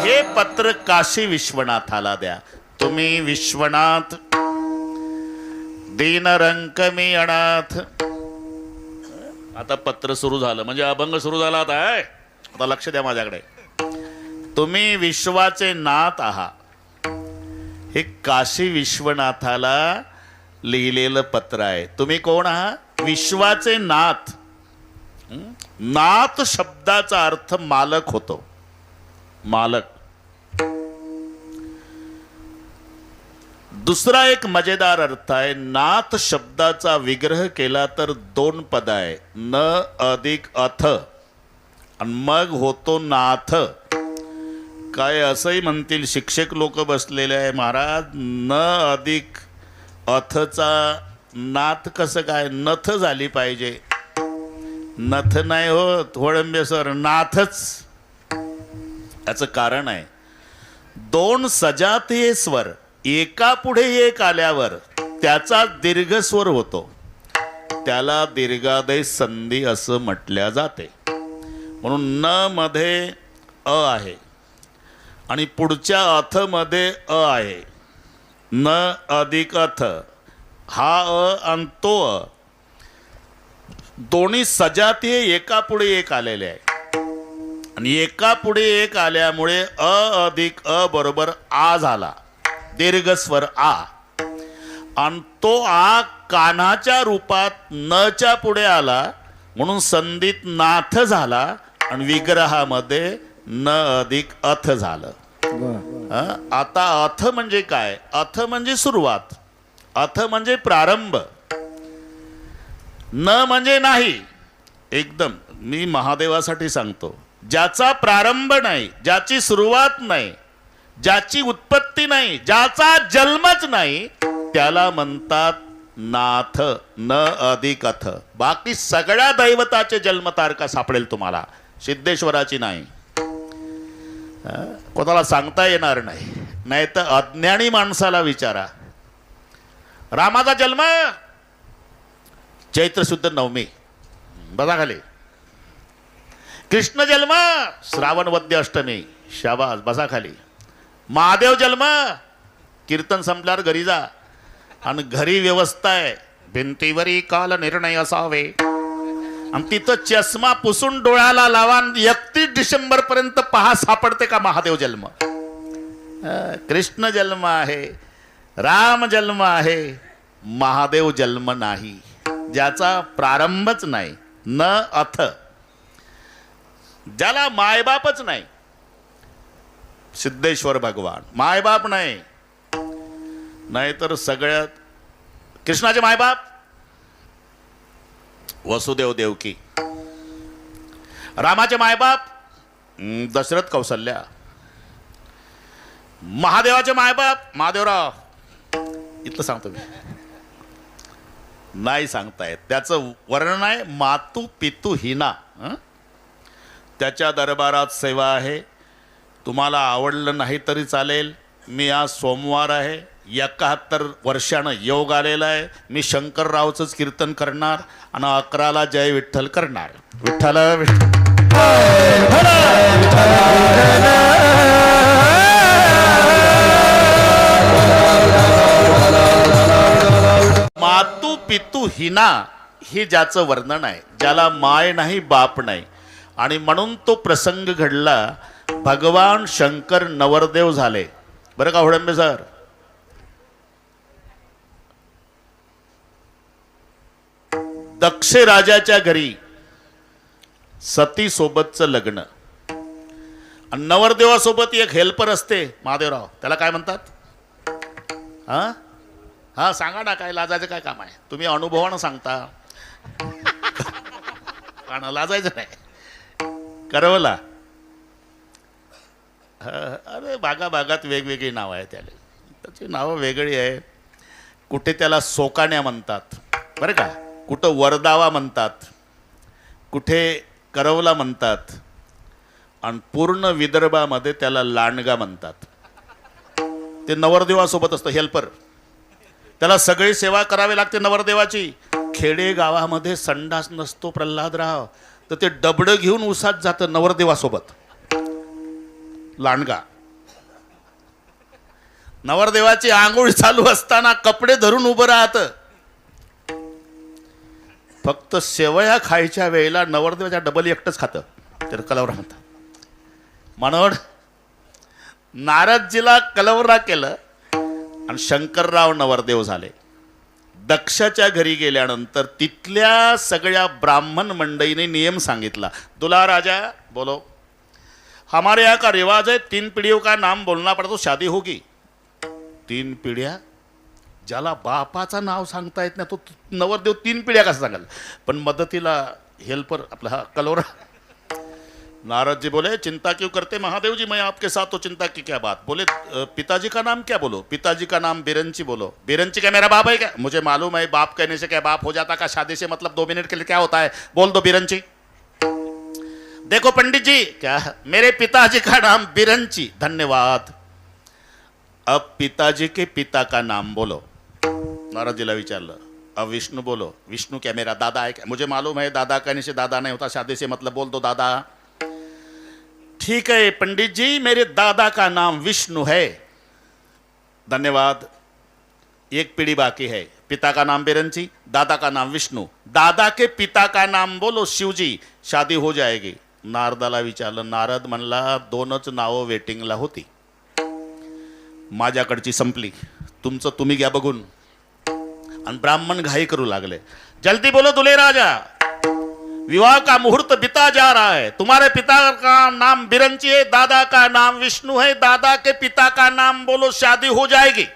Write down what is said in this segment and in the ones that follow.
हे पत्र काशी विश्वनाथाला द्या. तुम्ही विश्वनाथ, दीनरंक मी अनाथ. आता पत्र सुरू झालं म्हणजे अभंग सुरू झाला. आता लक्ष द्या माझ्याकडे. तुम्ही विश्वाचे नाथ आहात. हे काशी विश्वनाथाला लिहिलेलं पत्र आहे. तुम्ही कोण आहात? विश्वाचे नाथ. नाथ शब्दाचा अर्थ मालक होतो. मालक. दुसरा एक मजेदार अर्थ आहे. नाथ शब्दाचा विग्रह केला तर दोन पद आहे, न अधिक अथ, आणि मग होतो नाथ. काय असंही म्हणतील शिक्षक लोक बसलेले आहे, महाराज न अधिक अथचा नाथ कसं काय? नथ झाली पाहिजे. नथ नाही होत होळंबे सर, नाथच. याचं कारण आहे, दोन सजातीय स्वर एका पुढे एक आल्यावर त्याचा दीर्घ स्वर होतो. त्याला दीर्घादेश संधी असं म्हटल्या जाते. म्हणून न मध्ये अ आहे आणि पुढच्या अथ मध्ये अ आहे. न अधिक अथ, हा अ आणि तो अ दोन्ही सजातीय एका पुढे एक आलेले आहे. आणि एका पुढे एक आल्यामुळे अ अधिक अ बरोबर आ झाला, दीर्घ स्वर आ. आणि तो आ कान्हाच्या रूपात नच्या पुढे आला म्हणून संधीत नाथ झाला आणि विग्रहामध्ये न अधिक अथ झालं. आता अथ म्हणजे काय? अथ म्हणजे सुरुवात, अथ म्हणजे प्रारंभ, न म्हणजे नाही. एकदम मी महादेवासाठी सांगतो, ज्याचा प्रारंभ नाही, ज्याची सुरुवात नाही, ज्याची उत्पत्ती नाही, ज्याचा जन्मच नाही, त्याला म्हणतात नाथ. न अधिक अथ. बाकी सगळ्या दैवताचे जन्मतारखा सापडेल तुम्हाला, सिद्धेश्वराची नाही. कोणाला सांगता येणार नाही. नाही तर अज्ञानी माणसाला विचारा. रामाचा जन्म चैत्र शुद्ध नवमी, बघा खाली. कृष्ण जन्म श्रावण वद्य अष्टमी, शाबास, बसा खाली. महादेव जन्म कीर्तन संपल्यावर घरी जा, आणि घरी व्यवस्था आहे, भिंतीवरी काल निर्णय असावे, आणि तिथं चष्मा पुसून डोळ्याला लावा. 31 डिसेंबर पर्यंत पहा सापडते का महादेव जन्म. कृष्ण जन्म आहे, राम जन्म आहे, महादेव जन्म नाही, ज्याचा प्रारंभच नाही. न अथ, ज्याला मायबापच नाही. सिद्धेश्वर भगवान मायबाप नाही. नाहीतर सगळ्यात कृष्णाचे मायबाप वसुदेव देवकी, रामाचे मायबाप दशरथ कौसल्या, महादेवाचे मायबाप महादेवराव. इथलं सांगतो मी, नाही सांगतायत. त्याचं वर्णन आहे मातू पितू हिना. त्याच्या दरबारात सेवा आहे. तुम्हाला आवडलं नाही तरी चालेल. मी आज सोमवार आहे, 71 वर्षानं योग आलेला आहे. मी शंकररावचंच कीर्तन करणार आणि 11ला जय विठ्ठल करणार. विठ्ठल मातू पितू हिना, हे ज्याचं वर्णन आहे, ज्याला माय नाही बाप नाही. आणि म्हणून तो प्रसंग घडला. भगवान शंकर नवरदेव झाले, बरं का होळंबे सर. दक्ष राजाच्या घरी सती सोबतचं लग्न, आणि नवरदेवासोबत एक हेल्पर असते महादेवराव, त्याला काय म्हणतात? हा हा सांगा ना, काय लाजायचं काय काम आहे? तुम्ही अनुभवानं सांगता. कारण लाजायचं नाही. करवला. अरे भागाभागात वेगवेगळी नावं आहे त्याला, त्याची नावं वेगळी आहे. कुठे त्याला सोकाण्या म्हणतात बरं का, कुठं वरदावा म्हणतात, कुठे करवला म्हणतात, आणि पूर्ण विदर्भामध्ये त्याला लांडगा म्हणतात. ते नवरदेवासोबत असतं हेल्पर. त्याला सगळी सेवा करावी लागते नवरदेवाची. खेडे गावामध्ये संडास नसतो प्रल्हादराव, तर ते डबडं घेऊन उसात जातं नवरदेवासोबत. लांडगा नवरदेवाची आंघोळ चालू असताना कपडे धरून उभं राहत. फक्त शेवया खायच्या वेळेला नवरदेवाच्या डबल एकटंच खातं. तर कलवरा म्हणतात. म्हणून नारदजीला कलवरा केलं आणि शंकरराव नवरदेव झाले. दक्षाच्या घरी गेल्यानंतर तिथल्या सगळ्या ब्राह्मण मंडळीने नियम सांगितला. दुल्हा राजा बोलो, हमारे यहाँ का रिवाज है 3 पीढ़ियों का नाम बोलना पड़ता तो शादी होगी. 3 पिढ्या? ज्याला बापाचा नाव सांगता येत नाही तो नवरदेव 3 पिढ्या कसं सांगाल. पण मदतीला हेल्पर आपला हा कलोरा. नारद जी बोले, चिंता क्यों करते महादेव जी, मैं आपके साथ, तो चिंता की क्या बात. बोले पिताजी का नाम क्या बोलो. पिताजी का नाम बिरंची बोलो. बिरंची क्या मेरा बाप है क्या. मुझे मालूम है बाप कहने से क्या बाप हो जाता का. शादी से मतलब 2 मिनट के लिए क्या होता है. बोल दो बिरंची. देखो पंडित जी, क्या मेरे पिताजी का नाम बिरंची. धन्यवाद. अब पिताजी के पिता का नाम बोलो. नारद जीला विचारलं. अब विष्णु बोलो. विष्णु क्या मेरा दादा है क्या. मुझे मालूम है दादा कहने से दादा नहीं होता. शादी से मतलब बोल दो दादा. ठीक है पंडित जी, मेरे दादा का नाम विष्णु है. धन्यवाद. एक पीढ़ी बाकी है. पिता का नाम बिरंची, दादा का नाम विष्णु. दादा के पिता का नाम बोलो शिवजी. शादी हो जाएगी. नारदाला विचारलं. नारद म्हणला 2च नावं वेटिंगला होती. माझ्याकडची संपली. तुमचं तुम्ही घ्या बघून. आणि ब्राह्मण घाई करू लागले. जल्दी बोलो दुल्हे राजा, विवाह का मुहूर्त बीता जा रहा है. तुम्हारे पिता का नाम बिरंची है, दादा का नाम विष्णु है. दादा के पिता का नाम बोलो, शादी हो जाएगी.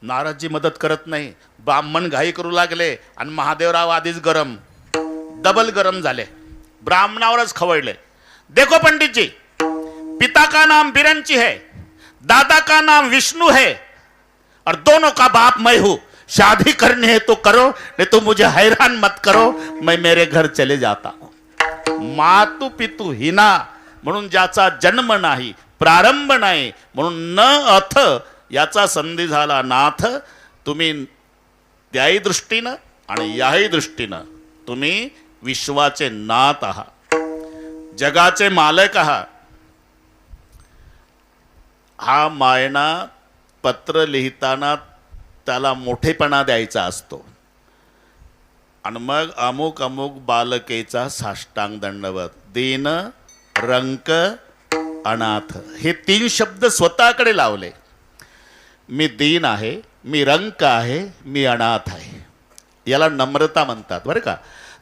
नारदजी मदत करत नाही. ब्राह्मण घाई करू लागले आणि महादेवराव आधीच गरम, डबल गरम झाले. ब्राह्मणावरच खवळले. देखो पंडित जी, पिता का नाम बिरंची है, दादा का नाम विष्णु है और दोनों का बाप मैं हूं. शादी करनी है तो करो, नहीं तो मुझे हैरान मत करो. मैं मेरे घर चले जाता हूं. मातू पितू हिना म्हणून ज्याचा जन्म नाही, प्रारंभ नाही, म्हणून न अथ याचा संधी झाला नाथ. तुम्ही त्याही दृष्टीनं आणि याही दृष्टीनं तुम्ही विश्वाचे नाथ आहात, जगाचे मालक आहात. हा मायना पत्र लिहिताना त्याला मोठेपणा द्यायचा असतो आणि मग अमुक अमुक बालकेचा साष्टांग दंडवत. दीन, रंक, अनाथ हे 3 शब्द स्वतःकडे लावले. मी दीन आहे, मी रंक आहे, मी अनाथ आहे. याला नम्रता म्हणतात बरं का.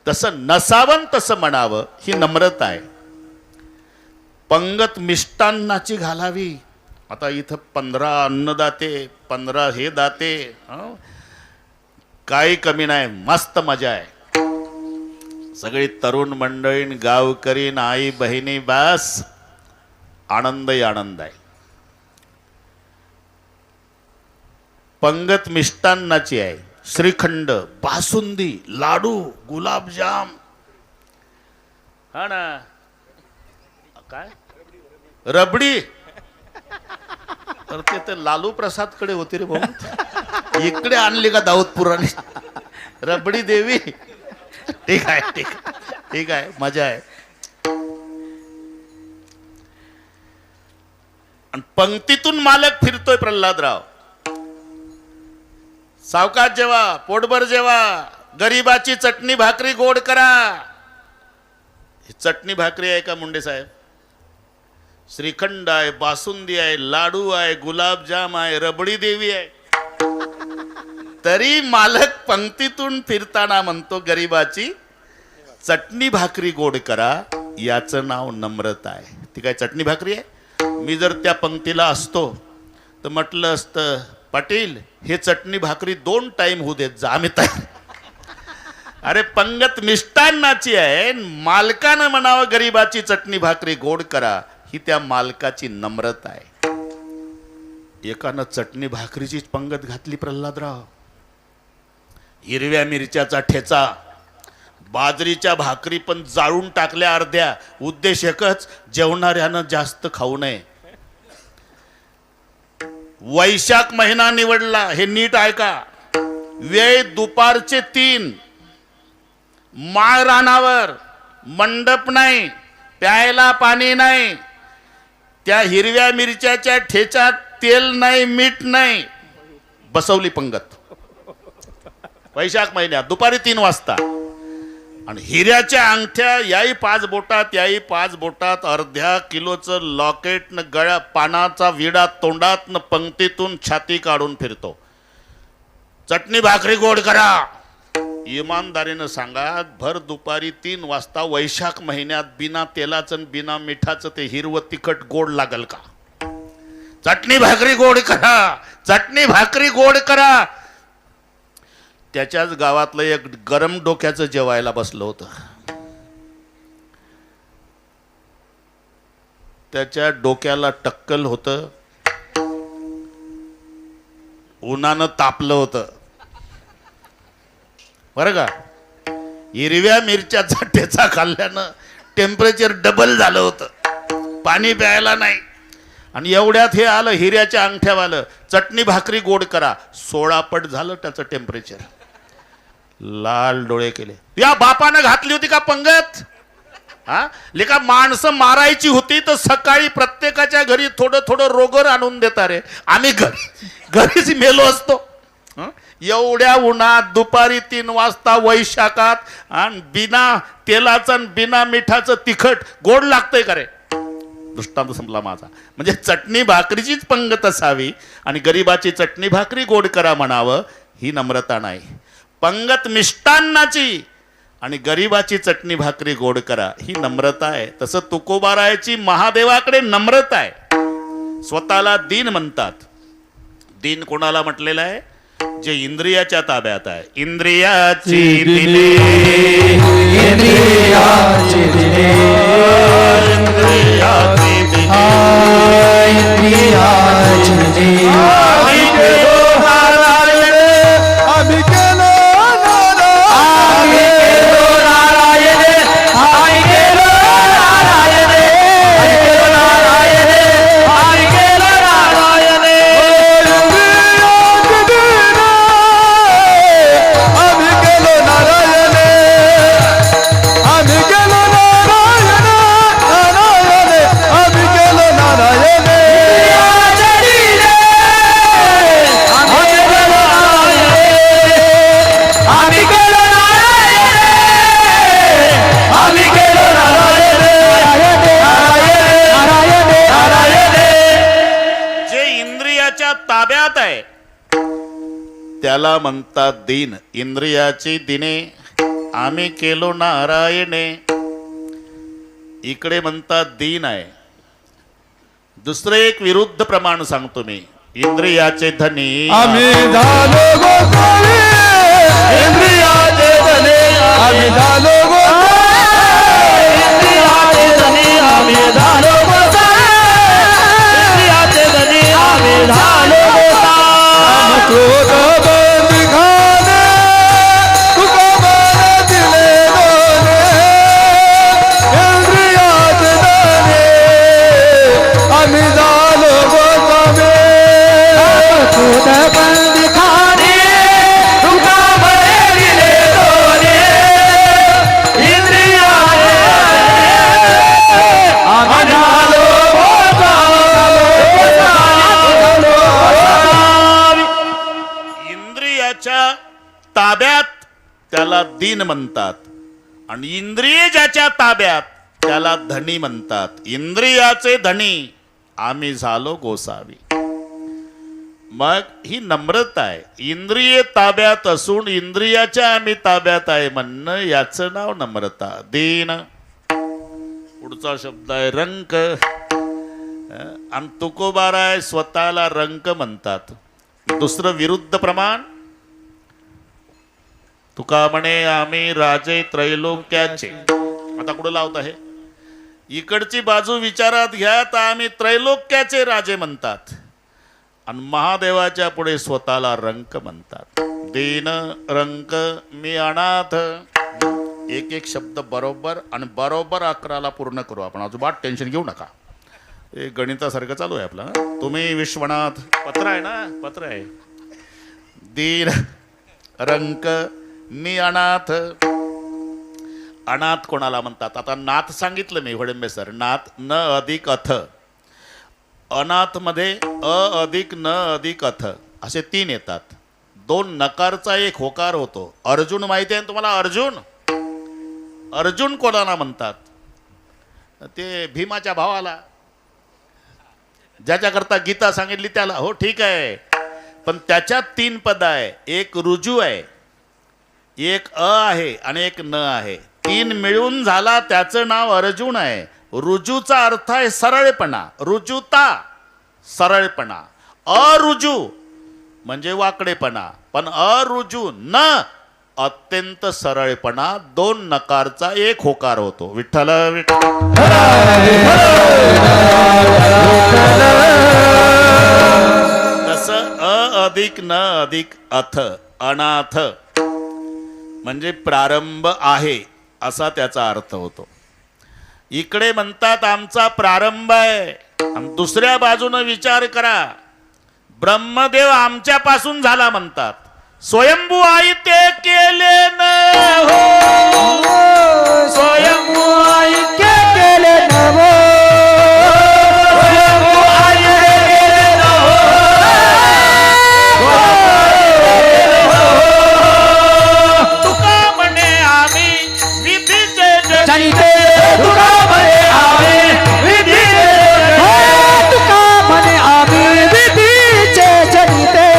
तसं नसावं तसं म्हणावं ही नम्रता आहे. पंगत मिष्टान्नाची घालावी. आता इथं 15 अन्नदाते, 15 हे दाते, काही कमी नाही. मस्त मजा आहे. सगळी तरुण मंडळी, गावकरी, आई बहिणी, बस आनंदही आनंद आहे. पंगत मिष्टान्नाची आहे. श्रीखंड, बासुंदी, लाडू, गुलाबजाम, हा ना, काय रबडी. तर ते लालू प्रसाद कडे होते रे भाऊ. इकडे आणली का दाऊदपुराने रबडी देवी. ठीक आहे, ठीक आहे, ठीक आहे, मजा आहे. आणि पंक्तीतून मालक फिरतोय प्रल्हादराव. सावकाश जेवा, पोटभर जेवा, गरीबाची चटणी भाकरी गोड करा. चटणी भाकरी आहे का मुंडे साहेब. श्रीखंड आहे, बासुंदी आहे, लाडू आहे, गुलाबजाम आहे, रबडी देवी आहे. तरी मालक पंक्तीतून फिरताना म्हणतो गरीबाची चटणी भाकरी गोड करा. याचं नाव नम्रता आहे. ती काय चटणी भाकरी आहे. मी जर त्या पंक्तीला असतो तर म्हटलं असतं, पाटील हे चटणी भाकरी 2 टाइम होऊ देत जा, आम्ही तयार. अरे पंगत मिष्टान्नाची आहे. मालकानं म्हणावं गरीबाची चटणी भाकरी गोड करा. ही त्या मालकाची नम्रता आहे. एकानं चटणी भाकरीचीच पंगत घातली प्रल्हादराव. हिरव्या मिरच्याचा ठेचा, बाजरीच्या भाकरी पण जाळून टाकल्या अर्ध्या. उद्देश एकच, जेवणाऱ्यानं जास्त खाऊ नये. वैशाख महिना निवडला. हे नीट ऐका. वेळ दुपारचे 3. माळ रानावर, मंडप नाही, प्यायला पाणी नाही. त्या हिरव्या मिरच्याच्या ठेच्यात तेल नाही मीठ नाही, बसवली पंगत वैशाख महिन्यात दुपारी 3 वाजता. आणि हिऱ्याच्या अंगठ्या याही 5 बोटात याही 5 बोटात, अर्ध्या किलोचं लॉकेट न गळ्या, पानाचा विडा तोंडात न पंक्तीतून छाती काढून फिरतो. चटणी भाकरी गोड करा. इमानदारीनं सांगा, भर दुपारी 3 वाजता वैशाख महिन्यात बिना तेलाचं बिना मिठाचं ते हिरवं तिखट गोड लागल का? चटणी भाकरी गोड करा, चटणी भाकरी गोड करा. त्याच्याच गावातलं एक गरम डोक्याचं जेवायला बसलं होतं. त्याच्या डोक्याला टक्कल होतं, उन्हानं तापलं होतं बरं का. हिरव्या मिरच्याचा ठेचा खाल्ल्यानं टेम्परेचर डबल झालं होतं, पाणी प्यायला नाही. आणि एवढ्यात हे आलं हिऱ्याच्या अंगठ्यावालं, चटणी भाकरी गोड करा. 16 पट झालं त्याचं टेम्परेचर. लाल डोळे केले. या बापानं घातली होती का पंगत? हा, लेका माणसं मारायची होती तर सकाळी प्रत्येकाच्या घरी थोडं थोडं रोगर आणून देता रे. आम्ही घरीच मेलो असतो. एवढ्या उन्हात दुपारी 3 वाजता वैशाखात, आणि बिना तेलाचं आणि बिना मिठाचं तिखट गोड लागतंय का रे? दृष्टांत संपला माझा. म्हणजे चटणी भाकरीचीच पंगत असावी आणि गरिबाची चटणी भाकरी गोड करा म्हणावं, ही नम्रता नाही. पंगत मिष्टान्नाची आणि गरिबाची चटणी भाकरी गोड करा, ही नम्रता आहे. तसं तुकोबारायची महादेवाकडे नम्रता आहे. स्वतःला दीन म्हणतात. दीन कोणाला म्हटलेलं आहे? जे इंद्रियाच्या ताब्यात आहे. इंद्रियाची दिने, इंद्रियाची दिने, इंद्रियाची दिने, इंद्रियाची दिने. आम्ही केलो नारायण, आम्ही केलो नारायण, आम्ही केलो नारायण, आम्ही केलो नारायण, आम्ही केलो नारायण. आम्ही केलो नारायण, आम्ही केलो नारायण, नारायण, आम्ही केलो नारायण. आम्ही केलो नारायण, आम्ही केलो नारायण, नारायण, नारायण. जे इंद्रियाच्या ताब्यात आहे त्याला म्हणतात दीन. इंद्रियाची दिने, आम्ही केलो नारायणे. इकडे म्हणतात दीन आहे. दुसरे एक विरुद्ध प्रमाण सांगतो मी. इंद्रियाचे धनी आम्ही झालो गोसावी, इंद्रियाचे धनी आम्ही झालो गोसावी, इंद्रियाचे धनी आम्ही झालो गोसावी, इंद्रियाचे धनी आम्ही झालो गोसावी. क्रोध बंदी खाणे तुकोबाने दिले दोने, इंद्रियाचे धनी आम्ही झालो गोसावी. क्रोध बंदी खाणे तुकोबाने दिले दोने, इंद्रियाचे आम्ही झालो गोसावी. इंद्रियाच्या ताब्यात त्याला दीन म्हणतात आणि इंद्रिय ज्याच्या ताब्यात त्याला धनी म्हणतात. इंद्रियाचे धनी आम्ही झालो गोसावी. मग ही नम्रता आहे. इंद्रिय ताब्यात असून इंद्रियाच्या आम्ही ताब्यात आहे म्हणणं, याचं नाव नम्रता. दीन. पुढचा शब्द आहे रंक. आणि तुकोबाराय स्वतःला रंक म्हणतात. दुसरं विरुद्ध प्रमाण, तुका म्हणे आम्ही राजे त्रैलोक्याचे. आता कुठं लावत आहे? इकडची बाजू विचारात घ्या तर आम्ही त्रैलोक्याचे राजे म्हणतात आणि महादेवाच्या पुढे स्वतःला रंक म्हणतात. दीन, रंक, मी अनाथ. एक एक शब्द बरोबर आणि बरोबर 11ला पूर्ण करू आपण. अजिबात टेन्शन घेऊ नका. हे गणितासारखं चालू आहे आपलं. तुम्ही विश्वनाथ, पत्र आहे ना, पत्र आहे. दीन, रंक, मी अनाथ. अनाथ कोणाला म्हणतात? आता नाथ सांगितलं मी, वडंबे सर. नाथ न अधिक अथ. अनाथ मध्ये अ अधिक न अधिक अथ असे 3 येतात. 2 नकारचा एक होकार होतो. अर्जुन माहिती आहे ना तुम्हाला? अर्जुन अर्जुन कोणाला म्हणतात? ते भीमाच्या भावाला, ज्याच्याकरता गीता सांगितली त्याला. हो ठीक आहे, पण त्याच्यात 3 पद आहे. एक रुजू आहे, एक अ आहे आणि एक न आहे. 3 मिळून झाला त्याचं नाव अर्जुन आहे. रुजूचा अर्थ आहे सरळपणा, रुजूता सरळपणा. अरुजू म्हणजे वाकडेपणा, पण अरुजू न अत्यंत सरळपणा. 2 नकारचा एक होकार होतो. विठ्ठल विठ्ठल. तसं अ अधिक न अधिक अथ अनाथ म्हणजे प्रारंभ आहे असा त्याचा अर्थ होतो. इकडे म्हणतात आमचा प्रारंभ आहे, आणि दुसऱ्या बाजूने विचार करा, ब्रह्मदेव आमच्यापासून झाला म्हणतात. स्वयंभू आई ते केले न हो, स्वयंभू आई के केले नवो, स्वयंभू आई के केले नवो, तुका म्हणे आम्ही विधीचे जनिते, तुका म्हणे आम्ही विधीचे, तुका म्हणे आम्ही विधीचे जनिते,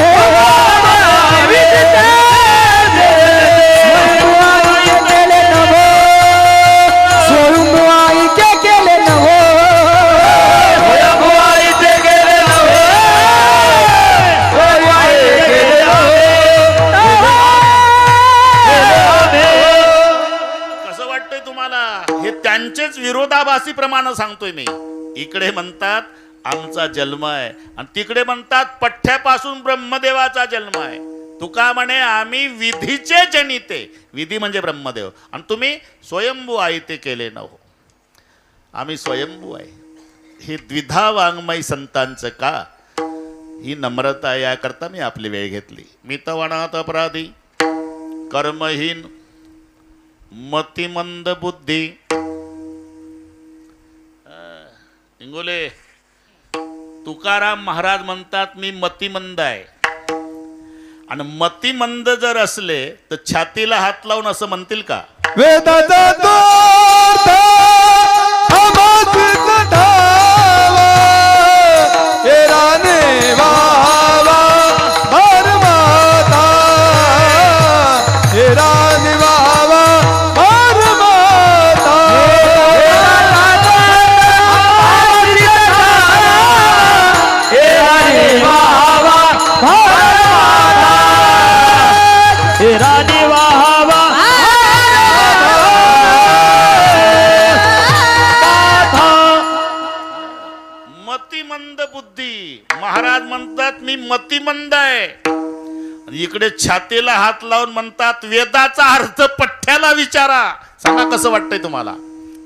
त्यांचेच विरोधाभासी प्रमाणे सांगतोय मी. इकडे म्हणतात आमचा जन्म आहे, आणि तिकडे म्हणतात पठ्ठ्यापासून ब्रह्मदेवाचा जन्म आहे. तुका म्हणे आम्ही विधीचे जनिते, विधी म्हणजे ब्रह्मदेव, आणि तुम्ही स्वयंभू आई ते केले न हो. आम्ही स्वयंभू आहे. ही द्विधा वाङ्मय संतांचं का? ही नम्रता, याकरता मी आपली वेळ घेतली. मी तवणात अपराधी, कर्महीन, मतिमंद बुद्धी. इंगोले तुकाराम महाराज म्हणतात मी मतिमंद आहे, आणि मतिमंद जर असले तर छातीला हात लावून असं म्हणतील का? वेदाचा दोर्थ अमासित धावा, हे राणे वावा भरमाता, हे राणे वावा भरमाता, हे राणे वावा भरमाता, हे राणे वावा मतिमंद बुद्धी. महाराज म्हणतात मी मतिमंद आहे, आणि इकडे छातीला हात लावून म्हणतात वेदाचा अर्थ पठ्ठ्याला विचारा, सांगा कसं वाटतंय तुम्हाला?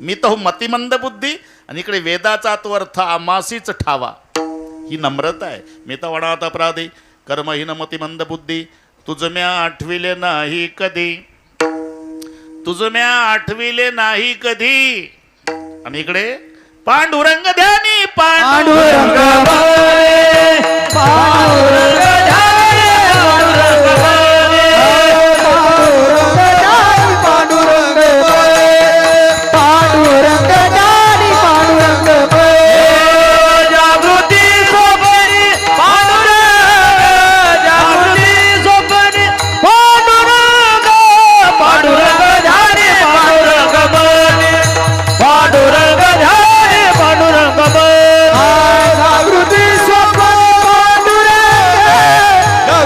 मी तर हो मतिमंद बुद्धी, आणि इकडे वेदाचा तो अर्थ आमासीच ठावा. ही नम्रता आहे. मी तर वणात अपराधी, कर्महीन मतिमंद बुद्धी, तुझ म्या आठविले नाही कधी, तुझ म्या आठविले नाही कधी. आणि इकडे पांडुरंग ध्यानी, पांडुरंग बळे, पांडुरंग ध्यानी, पांडुरंग बळे, पांडुरंग बळे, पांडुरंग ध्यानी, पांडुरंग बळे, जागृती सोबनी पांडुरंग, जागृती सोबनी पांडुरंग, पांडुरंग ध्यानी, पांडुरंग बळे, पांडुरंग ध्यानी, पांडुरंग बळे, जागृती सोबनी पांडुरंग,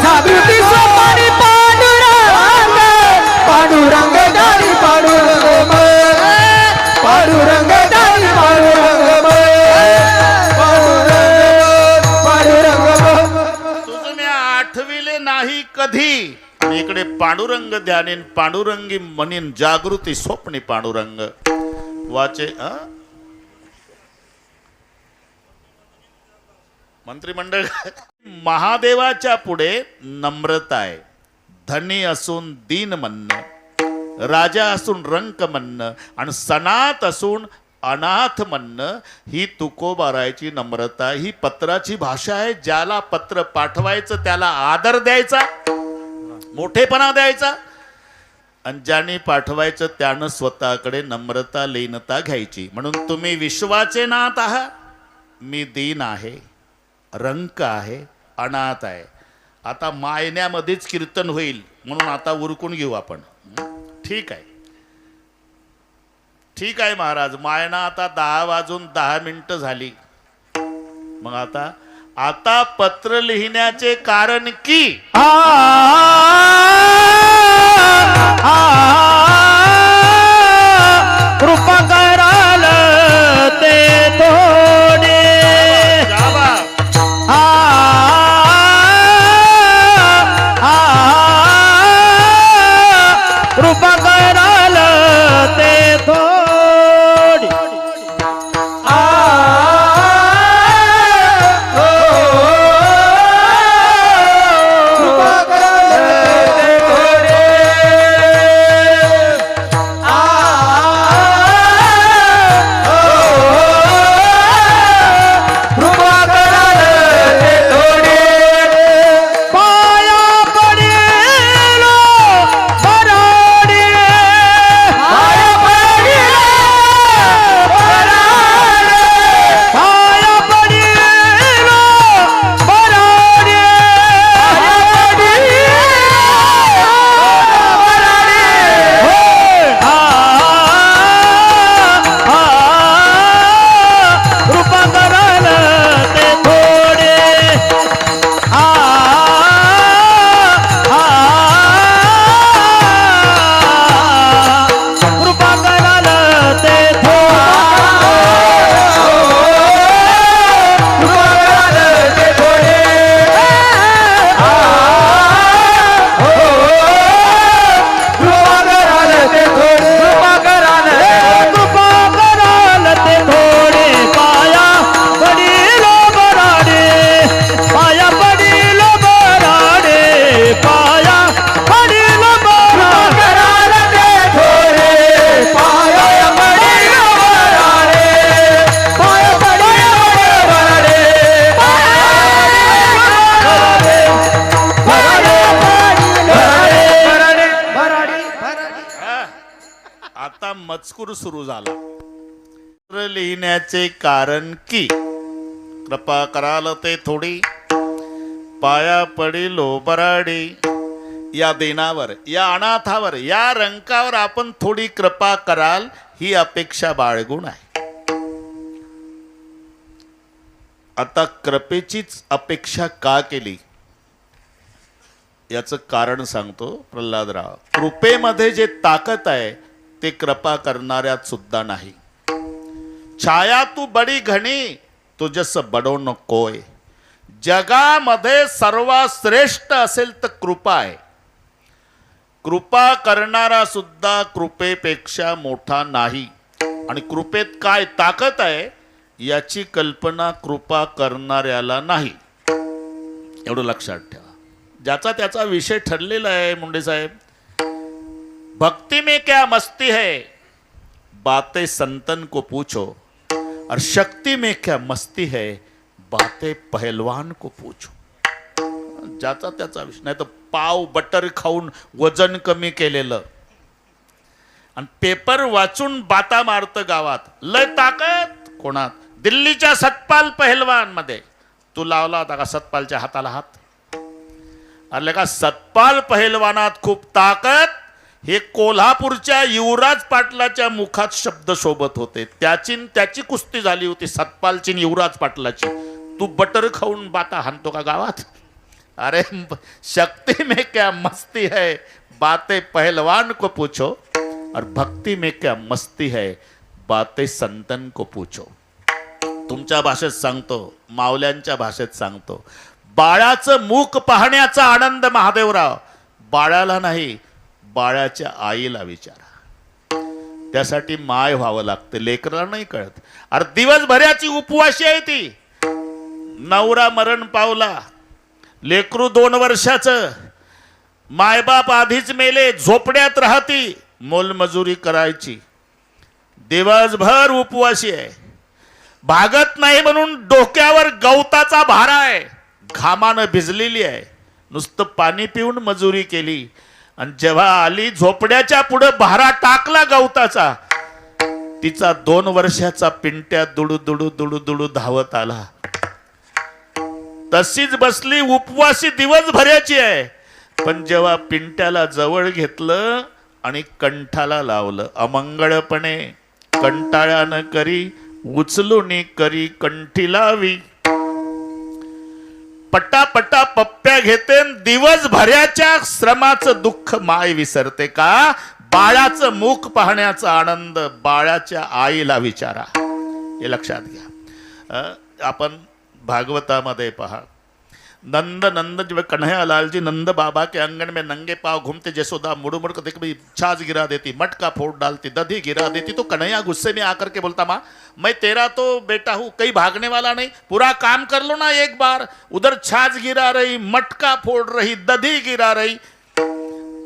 जागृती सोबनी पांडुरंग, पांडुरंग ध्यानी, पांडुरंग बळे, पांडुरंग ध्यानी, पांडुरंग बळे, पांडुरंग बळे. तुझ म्या आठविले नाही कधी. आणि इकडे पांडुरंग ध्यानीन, पांडुरंगी म्हणीन, जागृती स्वप्नी पांडुरंग. वाचे मंत्रिमंडळ. महादेवाच्या पुढे नम्रता आहे. धनी असून दीन म्हणणं, राजा असून रंक म्हणणं, आणि सनात असून अनाथ म्हणणं ही तुकोबारायची नम्रता, ही पत्राची भाषा आहे. ज्याला पत्र पाठवायचं त्याला आदर द्यायचा, मोठेपणा द्यायचा, आणि ज्याने पाठवायचं त्यानं स्वतःकडे नम्रता लीनता घ्यायची. म्हणून तुम्ही विश्वाचे नाथ आहात, मी दीन आहे, रंक आहे, अनाथ आहे. आता मायण्यामध्येच कीर्तन होईल म्हणून आता उरकून घेऊ आपण. ठीक आहे, ठीक आहे महाराज. मायना आता 10:10 झाली. मग आता पत्र लिहिण्याचे कारण की कृपा कराल ते थोडे कृपा कराल ते थोडे कृपा कराल ते थोडे कृपा कराल ते थोडे पाया पडेलो बराडे पाया पडेलो बराडे पाया पडेलो बराडे पाया पडेलो कृपा कराल ते थोडे कृपा कराल ते कृपा कराल ते थोडे पाया पडिलो बराडे पाया पडिलो बराडे पाया पडिलो कराल ते थोडे पाया पडिलो बराडे पाया पडिलो बराडे आता मजकूर सुरू झाला. पत्र लिहिण्याचे कारण की कृपा कराल ते थोडी पाया पडिलो बराडी. या देनावर, या अनाथावर, या रंकावर आपण थोडी कृपा कराल ही अपेक्षा बाळगून आहे. आता कृपेचीच अपेक्षा का केली याचं कारण सांगतो प्रल्हादराव. कृपेमध्ये जे ताकद आहे ते कृपा करणाऱ्यात सुद्धा नाही. छाया तू बडी घणी तुझस बडो नकोय. जगामध्ये सर्वात श्रेष्ठ असेल तर कृपा आहे. कृपा करणारा सुद्धा कृपेपेक्षा मोठा नाही. आणि कृपेत काय ताकद आहे याची कल्पना कृपा करणाऱ्याला नाही. एवढं लक्षात ठेवा. ज्याचा त्याचा विषय ठरलेला आहे मुंडे साहेब. भक्ति में क्या मस्ती है बातें संतन को पूछो, और शक्ति में क्या मस्ती है बातें पहलवान को पूछो. ज्याचा त्याचा विषय. नाही तर पाव बटर खाऊन वजन कमी केलेलं आणि पेपर वाचून बाता मारतं गावात. लय ताकद कोणात? दिल्लीच्या सतपाल पहलवान मध्ये. तू लावला होता का सतपालच्या हाताला हात? अरे का सतपाल पहलवानात खूप ताकद. हे कोल्हापूरच्या युवराज पाटलाच्या मुखात शब्द शोभत होते. त्याची कुस्ती झाली होती सतपालची युवराज पाटलाची. तू बटर खाऊन बाता हाणतो का गावात? अरे शक्ति में क्या मस्ती है बातें पहलवान को पूछो, और भक्ति में क्या मस्ती है बातें संतन को पूछो. तुमच्या भाषेत सांगतो, मावल्यांच्या भाषेत सांगतो. बाळाचं मुख पाहण्याचा आनंद महादेवराव बाळाला नाही, बाळाच्या आईला विचारा. त्यासाठी माय व्हावं लागतं. लेकराला नाही कळत. अरे दिवसभराची उपवाशी आहे ती. नवरा मरण पावला, लेकरू 2 वर्षाचं, मायबाप आधीच मेले, झोपड्यात राहती, मोलमजुरी करायची. दिवसभर उपवासी आहे, भागत नाही म्हणून डोक्यावर गवताचा भारा आहे, घामानं भिजलेली आहे, नुसतं पाणी पिऊन मजुरी केली आणि जेव्हा आली झोपड्याच्या पुढे भारा टाकला गवताचा, तिचा 2 वर्षाचा पिंट्या दुडू दुडू दुडू दुडू धावत आला. तशीच बसली उपवासी दिवसभराची आहे, पण जेव्हा पिंट्याला जवळ घेतलं आणि कंठाला लावलं, अमंगळपणे कंटाळ्यानं करी उचलून करी कंठी लावी, पटापटा पप्प्या घेते, दिवसभराच्या श्रमाचं दुःख माय विसरते का? बाळाचं मुख पाहण्याचा आनंद बाळाच्या आईला विचारा. हे लक्षात घ्या. आपण भागवतामध्ये पहा, नंद जब कन्हैया लाल जी नंद बाबा के आंगन में नंगे पांव घूमते, जसोदा मुड़ मुड़ कर देखी छाछ गिरा देती, मटका फोड़ डालती, दधी गिरा देती, तो कन्हैया गुस्से में आकर के बोलता, माँ मैं तेरा तो बेटा हूँ, कहीं भागने वाला नहीं, पूरा काम कर लो ना एक बार. उधर छाछ गिरा रही, मटका फोड़ रही, दधी गिरा रही,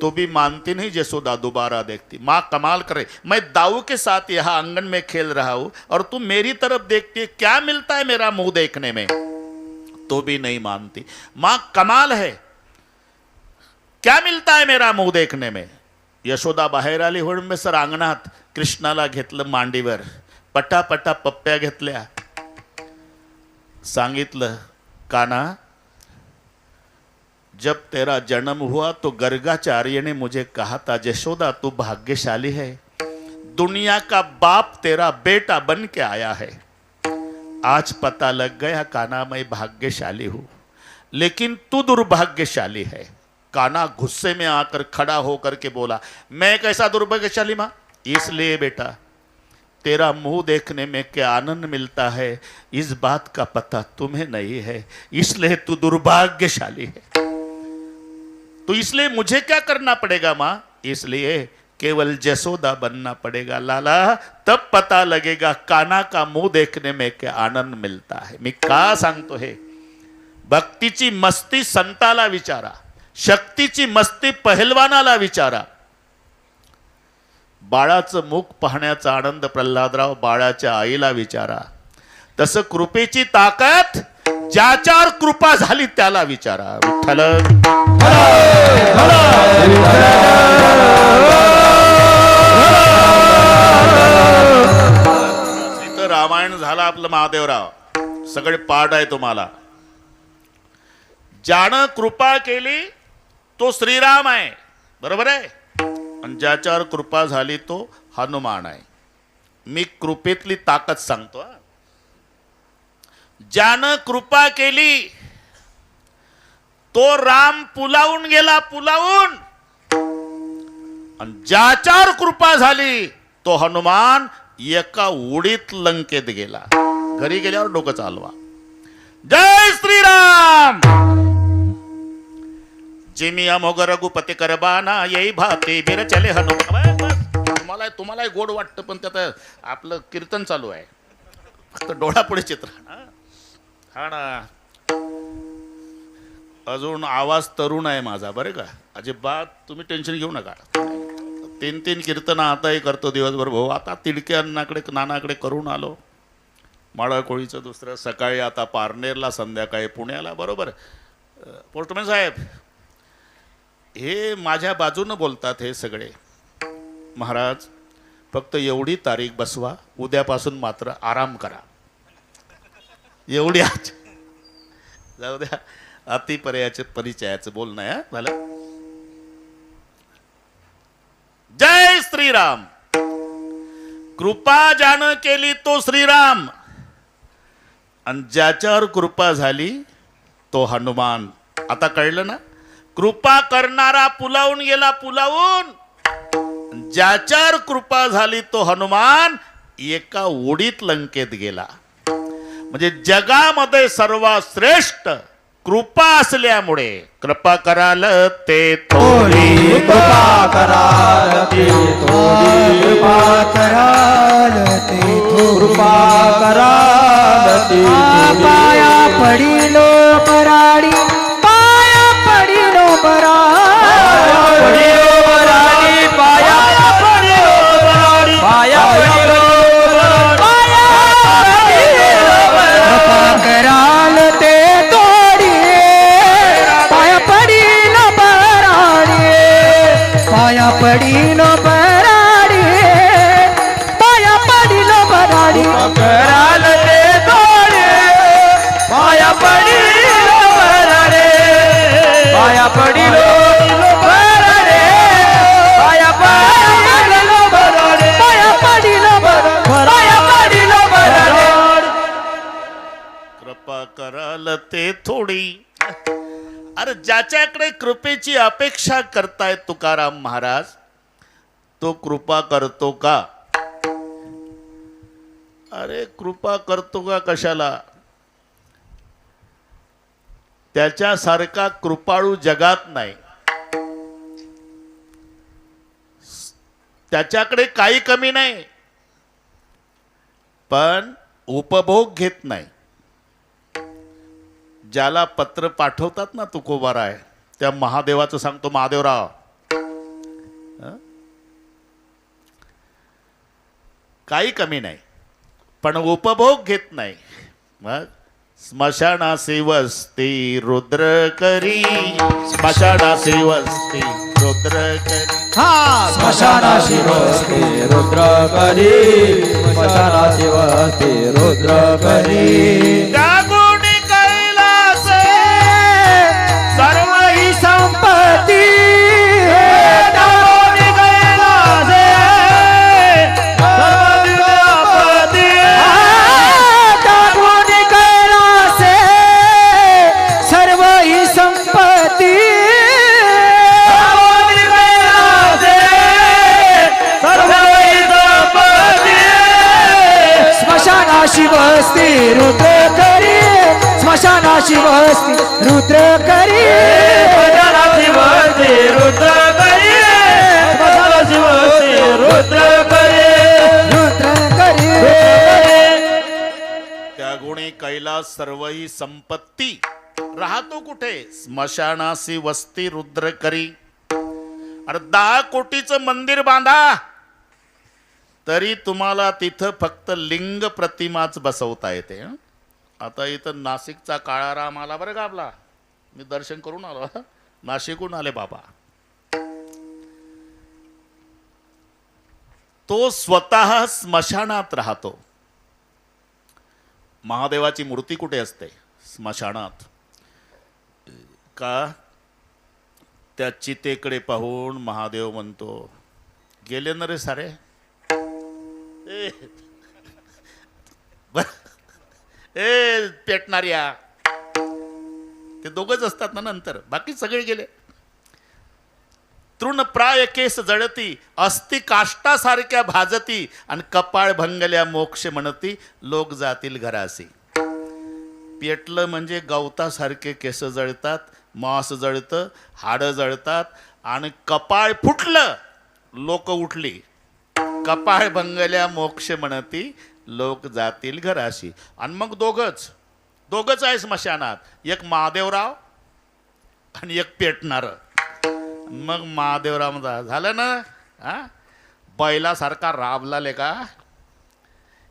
तो भी मानती नहीं जसोदा, दोबारा देखती. माँ कमाल करे, मैं दाऊ के साथ यहाँ आंगन में खेल रहा हूँ और तुम मेरी तरफ देखती है, क्या मिलता है मेरा मुंह देखने में? तो भी नहीं मानती. माँ कमाल है, क्या मिलता है मेरा मुंह देखने में? यशोदा बाहेर आली म्हणून सर अंगणात कृष्णाला घेतलं मांडीवर, पटापटा पप्प्या घेतल्या, सांगितलं, काना जब तेरा जन्म हुआ तो गर्गाचार्य ने मुझे कहा था, यशोदा तू भाग्यशाली है, दुनिया का बाप तेरा बेटा बन के आया है. आज पता लग गया काना मैं भाग्यशाली हूं, लेकिन तू दुर्भाग्यशाली है. काना गुस्से में आकर खड़ा होकर के बोला, मैं कैसा दुर्भाग्यशाली मां? इसलिए बेटा तेरा मुंह देखने में क्या आनंद मिलता है, इस बात का पता तुम्हें नहीं है, इसलिए तू दुर्भाग्यशाली है. तो इसलिए मुझे क्या करना पड़ेगा मां? इसलिए केवल जसोदा बनना पड़ेगा लाला, तब पता लगेगा काना का मुंह देखने में क्या आनंद मिलता है. मी का सांगतो हे? भक्तीची मस्ती संताला विचारा, शक्तीची मस्ती पहलवानाला विचारा. बाळाचं मुख पाहण्याचा आनंद प्रल्हादराव बाळाच्या आईला विचारा. तसं कृपेची ताकद ज्याच्यावर कृपा झाली त्याला विचारा. विठ्ठल इथं रामायण झालं आपलं महादेवराव, सगळे पाठ आहे तुम्हाला. ज्यानं कृपा केली तो श्रीराम आहे, बरोबर आहे, आणि ज्याच्यावर कृपा झाली तो हनुमान आहे. मी कृपेतली ताकद सांगतो. ज्यानं कृपा केली तो राम पुलावून गेला, पुलावून, आणि ज्याच्यावर कृपा झाली तो हनुमान एका उडीत लंकेत गेला. घरी गेल्यावर डोकं चालवा. जय श्रीराम. जिमी अमोघ रघुपती करबाना, येई भाते बिर चले हनुमान. तुम्हाला गोड वाटतं, पण त्यात आपलं कीर्तन चालू आहे, फक्त डोळापुढे चित्र. हा ना, अजून आवाज तरुण आहे माझा, बरे का, अजिबात तुम्ही टेन्शन घेऊ नका. 3 कीर्तन आताही करतो दिवसभर भाऊ. आता तिडके अण्णाकडे नानाकडे करून आलो, माळाकोळीचं दुसरं, सकाळी आता पारनेरला, संध्याकाळी पुण्याला, बरोबर. पोस्टमॅन साहेब हे माझ्या बाजूनं बोलतात हे सगळे. महाराज फक्त एवढी तारीख बसवा, उद्यापासून मात्र आराम करा, एवढी. जाऊ द्या, अतिपर्याचे परिचयाचं बोलणं आहे झालं. जय श्रीराम. कृपा ज्यानं केली तो श्रीराम, आणि ज्याच्यावर कृपा झाली तो हनुमान. आता कळलं ना? कृपा करणारा पुलावून गेला, पुलावून, ज्याच्यावर कृपा झाली तो हनुमान एका उडीत लंकेत गेला. म्हणजे जगामध्ये सर्वात श्रेष्ठ कृपा असल्यामुळे कृपा कराल ते थोडी, कृपा कराल ते थोडी, कृपा कराल ते थोडी, कृपा कराल ते थोडी. पाया पडिलो पराडी, पाया पडिलो पराडी, पाया पडिलो पराडी, पाया पडिलो पडिलो वराडे पाया पडिलो वराडे पाया पडिलो वराडे पाया पडिलो पाया पडिलो वराडे कृपा कराल ते थोडी. अरे ज्याच्याकडे कृपेची अपेक्षा करतायत तुकाराम महाराज, तो कृपा करतो का? अरे कृपा करतो का कशाला? त्याच्यासारखा कृपाळू जगात नाही. त्याच्याकडे काही कमी नाही, पण उपभोग घेत नाही. ज्याला पत्र पाठवतात ना तुकोबाराय, त्या महादेवाचं सांगतो, महादेवराव काही कमी नाही, पण उपभोग घेत नाही. मग स्मशानासी वस्ती रुद्र करी, स्मशानासी वस्ती रुद्र करी. हा स्मशानाशी वस्ती रुद्र करी स्मशानाशी वस्ती रुद्र करी. त्या गुणी कैलासे सर्व ही संपत्ती त्या गुणी कैलासे सर्व ही संपत्ती त्या गुणी कैलासे सर्व ही संपत्ती स्मशानाशी वस्ती रुद्र करी स्मशानाशी वस्ती रुद्र करी स्मशानाशी वस्ती रुद्र करी स्मशानाशी वस्ती रुद्र करी रुद्र करी. त्या गुणी कैलास सर्व ही संपत्ती राहतो कुठे? स्मशानासी वस्ती रुद्र करी. अरे 10 कोटीचं मंदिर बांधा, तरी तुम्हाला तिथं फक्त लिंग प्रतिमाच बसवता येते. आता इथं नाशिकचा काळाराम आला बरं का आपला, मी दर्शन करून आलो. नाशिकहून आले बाबा. तो स्वतः स्मशानात राहतो. महादेवाची मूर्ती कुठे असते? स्मशानात. का? त्या चितेकडे पाहून महादेव म्हणतो, गेले ना रे सारे. ए पेटणाऱ्या, ते दोघच असतात ना नंतर, बाकी सगळे गेले. तृणप्राय केस जळती, अस्ति काष्टासारख्या भाजती, आणि कपाळ भंगल्या मोक्ष म्हणती, लोक जातील घरासी. पेटलं म्हणजे गवतासारखे केस जळतात, मांस जळतं, हाडं जळतात, आणि कपाळ फुटलं, लोक उठली. कपाळ भंगल्या मोक्ष म्हणती, लोक जातील घराशी. आणि मग दोघच आहे स्मशानात, एक महादेवराव आणि एक पेटणार. मग महादेवराव म्हणता, झालं ना, हा बैलासारखा राबला लेका,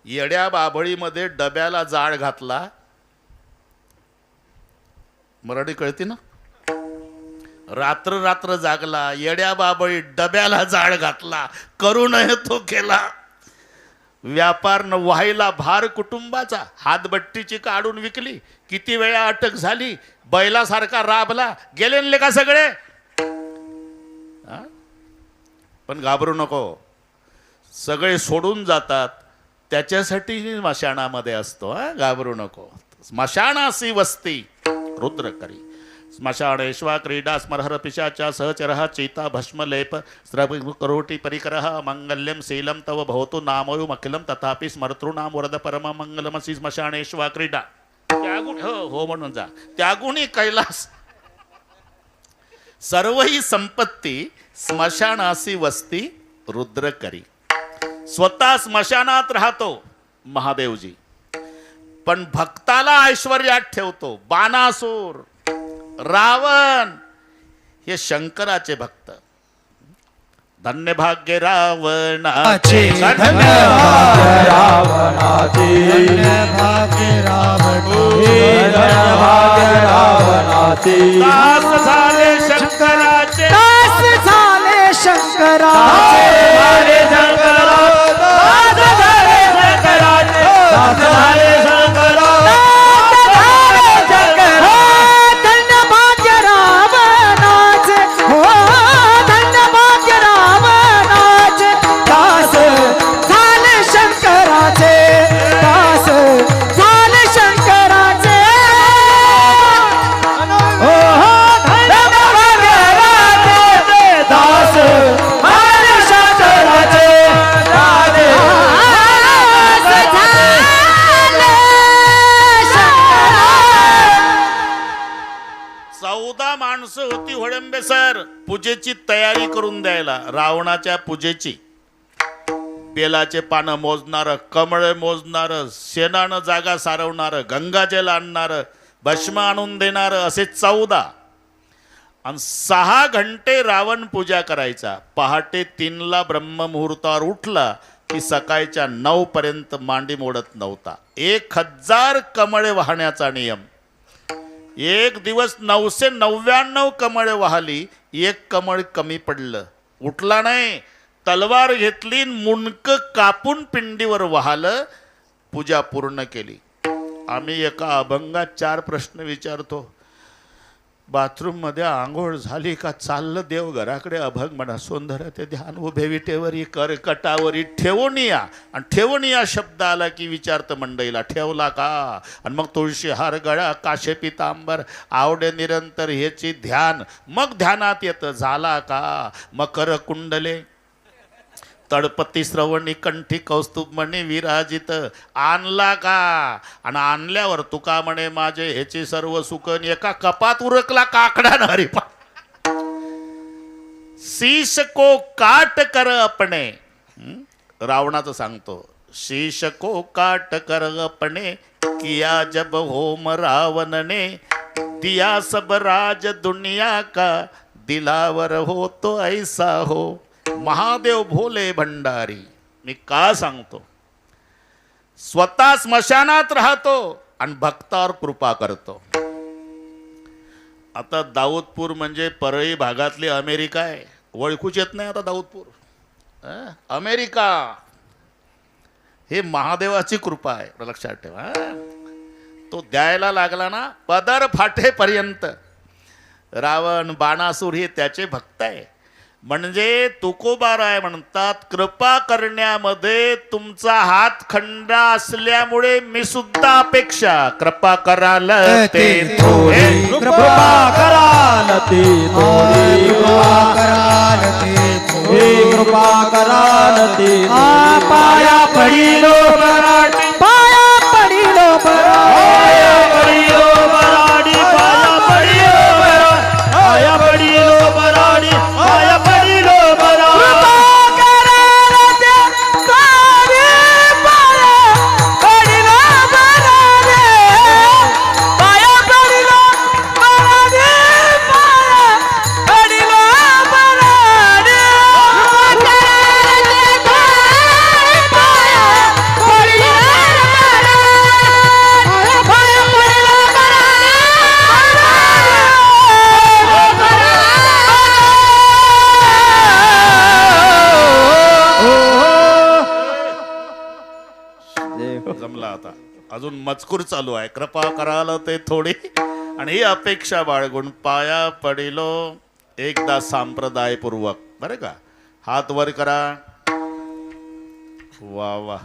येड्या बाभळीमध्ये डब्याला जाळ घातला. मराठी कळती ना? रात्र रात्र जागला, येड्या बाबळी डब्याला जाळ घातला, करू नये तो केला. व्यापार न व्हायला भार कुटुंबाचा, हातबट्टीची काढून विकली, किती वेळा अटक झाली, बैलासारखा राबला, गेले का सगळे. पण घाबरू नको, सगळे सोडून जातात, त्याच्यासाठी स्मशानामध्ये असतो. घाबरू नको. स्मशानासी वस्ती रुद्र करी. स्मशानेश्वा क्रीडा स्मरहर पिशाचा सहचरः चीता भस्मलेप स्रवकरोटी परिकरः मंगल्यम शीलम तव भवतु नामोयम अखिलम तथापि स्मर्तॄणां वरद परम मंगलमसी स्मशानेश्वा क्रीडा. त्यागुण हो म्हणून जा. त्यागुणी कैलास सर्व ही संपत्ती स्मशानासी वस्ती रुद्र करी. स्वतः स्मशानात राहतो महादेवजी, पण भक्ताला ऐश्वर्यात ठेवतो. बाणासूर, रावण हे शंकराचे भक्त. धन्य भाग्य रावणाचे, धन्य भाग्य रावणाचे, धन्य भाग्य रावणाचे, धन्य भाग्य रावणाचे. दास झाले शंकराचे, दास झाले शंकराचे, झाले शंकराचे, दास झाले शंकराचे, दास झाले शंकराचे, दास झाले 14 माणसं होती होळंबे सर पूजेची तयारी करून द्यायला, रावणाच्या पूजेची. बेलाचे पानं मोजणार, कमळ मोजणार, शेणानं जागा सारवणार, गंगाजल आणणार, भस्म आणून देणार, असे 14. आणि 6 घंटे रावण पूजा करायचा. पहाटे 3ला ब्रह्ममुहूर्तावर उठला की सकाळच्या 9 पर्यंत मांडी मोडत नव्हता. 1000 कमळे वाहण्याचा नियम. एक दिवस 999 कमळे वाहली, 1 कमळ कमी पडलं, उठला नाही. तलवार घेतली, मुंडक कापून पिंडीवर वाहलं, पूजा पूर्ण केली. आम्ही एका अभंगात 4 प्रश्न विचारतो. बाथरूम मध्ये आंघोळ झाली का चाललं देवघराकडे, अभंग म्हणा. सोंदर ते ध्यान उभे विटेवरी करकटावरी ठेवून या. आणि ठेवून या शब्द आला की विचारतं मंडईला, ठेवला का? आणि मग तुळशी हार गळा, काशे पितांबर, आवडे निरंतर ह्याची ध्यान. मग ध्यानात येतं, झाला का? मकर कुंडले तळपती श्रवणी कंठी कौस्तुभ म्हणे विराजित, आणला का? आणि आणल्यावर तुका म्हणे माझे ह्याची सर्व सुकन, एका कपात उरकला काकडा नारी. शीश को काट कर अपने, रावणाचं सांगतो, शीश को काट कर अपने, किया जब होम रावण ने, दिया सब राज दुनिया का, दिलावर हो तो ऐसा हो. महादेव भोले भंडारी. मी का सांगतो? स्वतः स्मशानात राहतो आणि भक्तावर कृपा करतो. आता दाऊदपूर म्हणजे परळी भागातली अमेरिका आहे. ओळखूच येत नाही आता दाऊदपूर, अमेरिका. हे महादेवाची कृपा आहे, लक्षात ठेवा. तो द्यायला लागला ना पदर फाटेपर्यंत. रावण बाणासूर हे त्याचे भक्त आहे. म्हणजे तुकोबाराय म्हणतात, कृपा करण्यामध्ये तुमचा हात खंडा असल्यामुळे मी सुद्धा अपेक्षा कृपा कराल ते थोडे, कृपा कराल ते थोडे, कृपा कराल ते थोडे, कृपा कराल ते थोडे. पाया पडिलो बराडी, पाया पडिलो बराडी, पाया पडिलो बराडी, पाया पडिलो बराडी, पाया पडिलो जमला. आता अजून मजकूर चालू आहे. कृपा कराल ते थोडी आणि ही अपेक्षा बाळगून पाया पडिलो एकदा संप्रदायपूर्वक. बरं का? हात वर करा. वा वा.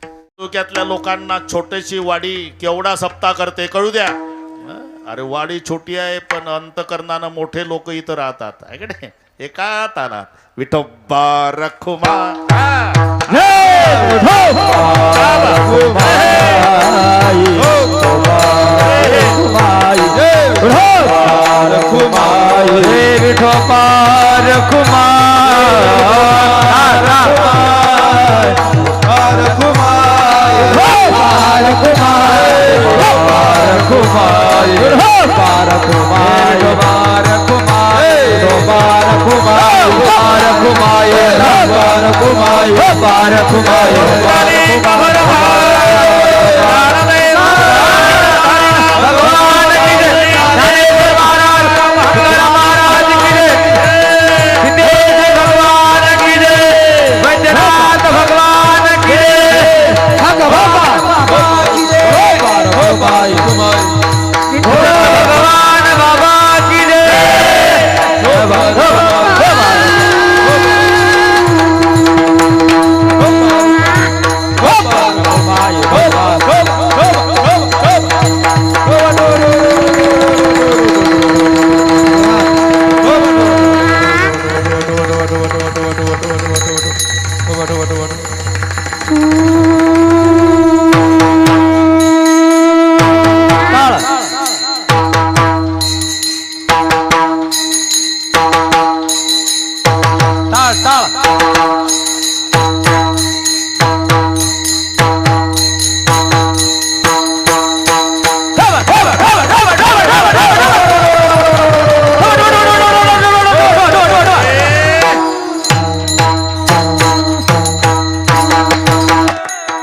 तालुक्यातल्या लोकांना छोटीशी वाडी केवढा सप्ताह करते कळू द्या. अरे वाडी छोटी आहे पण अंतकरणानं मोठे लोक इथं राहतात, आहे का नाही? एका ताला विठोबा रखुमा,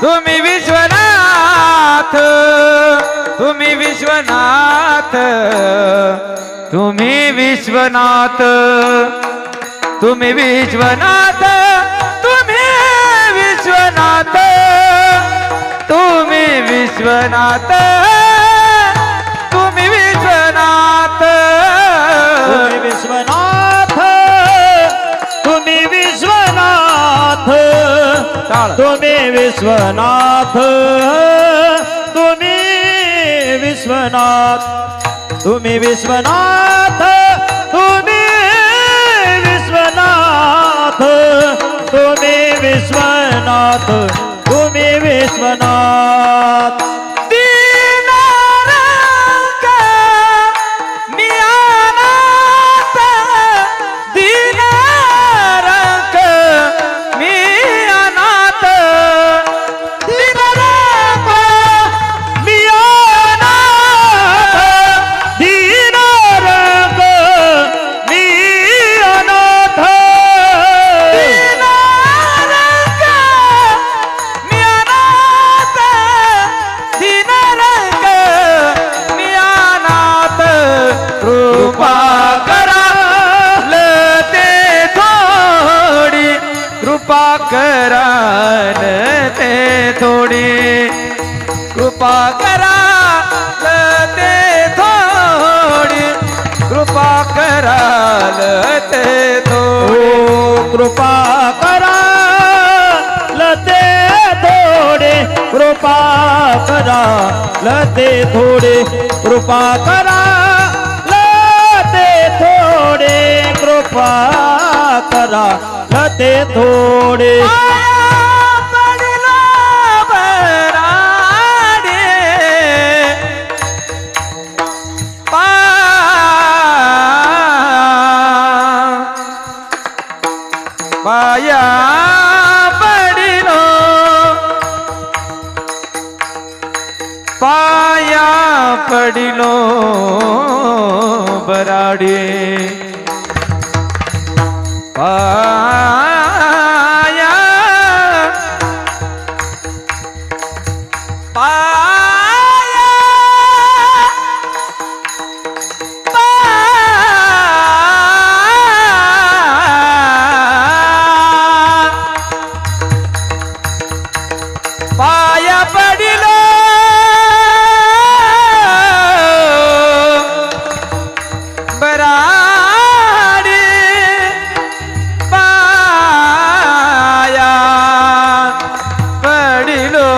तुम्ही विश्वनाथ, तुम्ही विश्वनाथ, तुम्ही विश्वनाथ, तुम्ही विश्वनाथ, तुम्ही विश्वनाथ, तुम्ही विश्वनाथ, तुम्ही विश्वनाथ, तुम्ही विश्वनाथ, तुम्ही विश्वनाथ, तुम्ही विश्वनाथ, तुम्ही विश्वनाथ, तुम्ही विश्वनाथ, तुम्ही विश्वनाथ, तुम्ही विश्वनाथ, तुम्ही विश्वनाथ. दीनानाथ मी अनाथ, दीनानाथ मी अनाथ, दीनानाथ मी अनाथ, दीनानाथ मी अनाथ, दीनानाथ मी अनाथ, दीनानाथ मी अनाथ. कृपा करा लते थोडी, कृपा करा लते थोडी, कृपा करा लते थोडी, कृपा करा लते थोडी, कृपा करा लते थोडे, कृपा करा लते थोडे, कृपा करा लते थोडे, कृपा करा लते थोडे. पाया पडिलो, पाया पडिलो बराडे, पाया पाया पाया पडिलो बराडे, पाया पडिलो,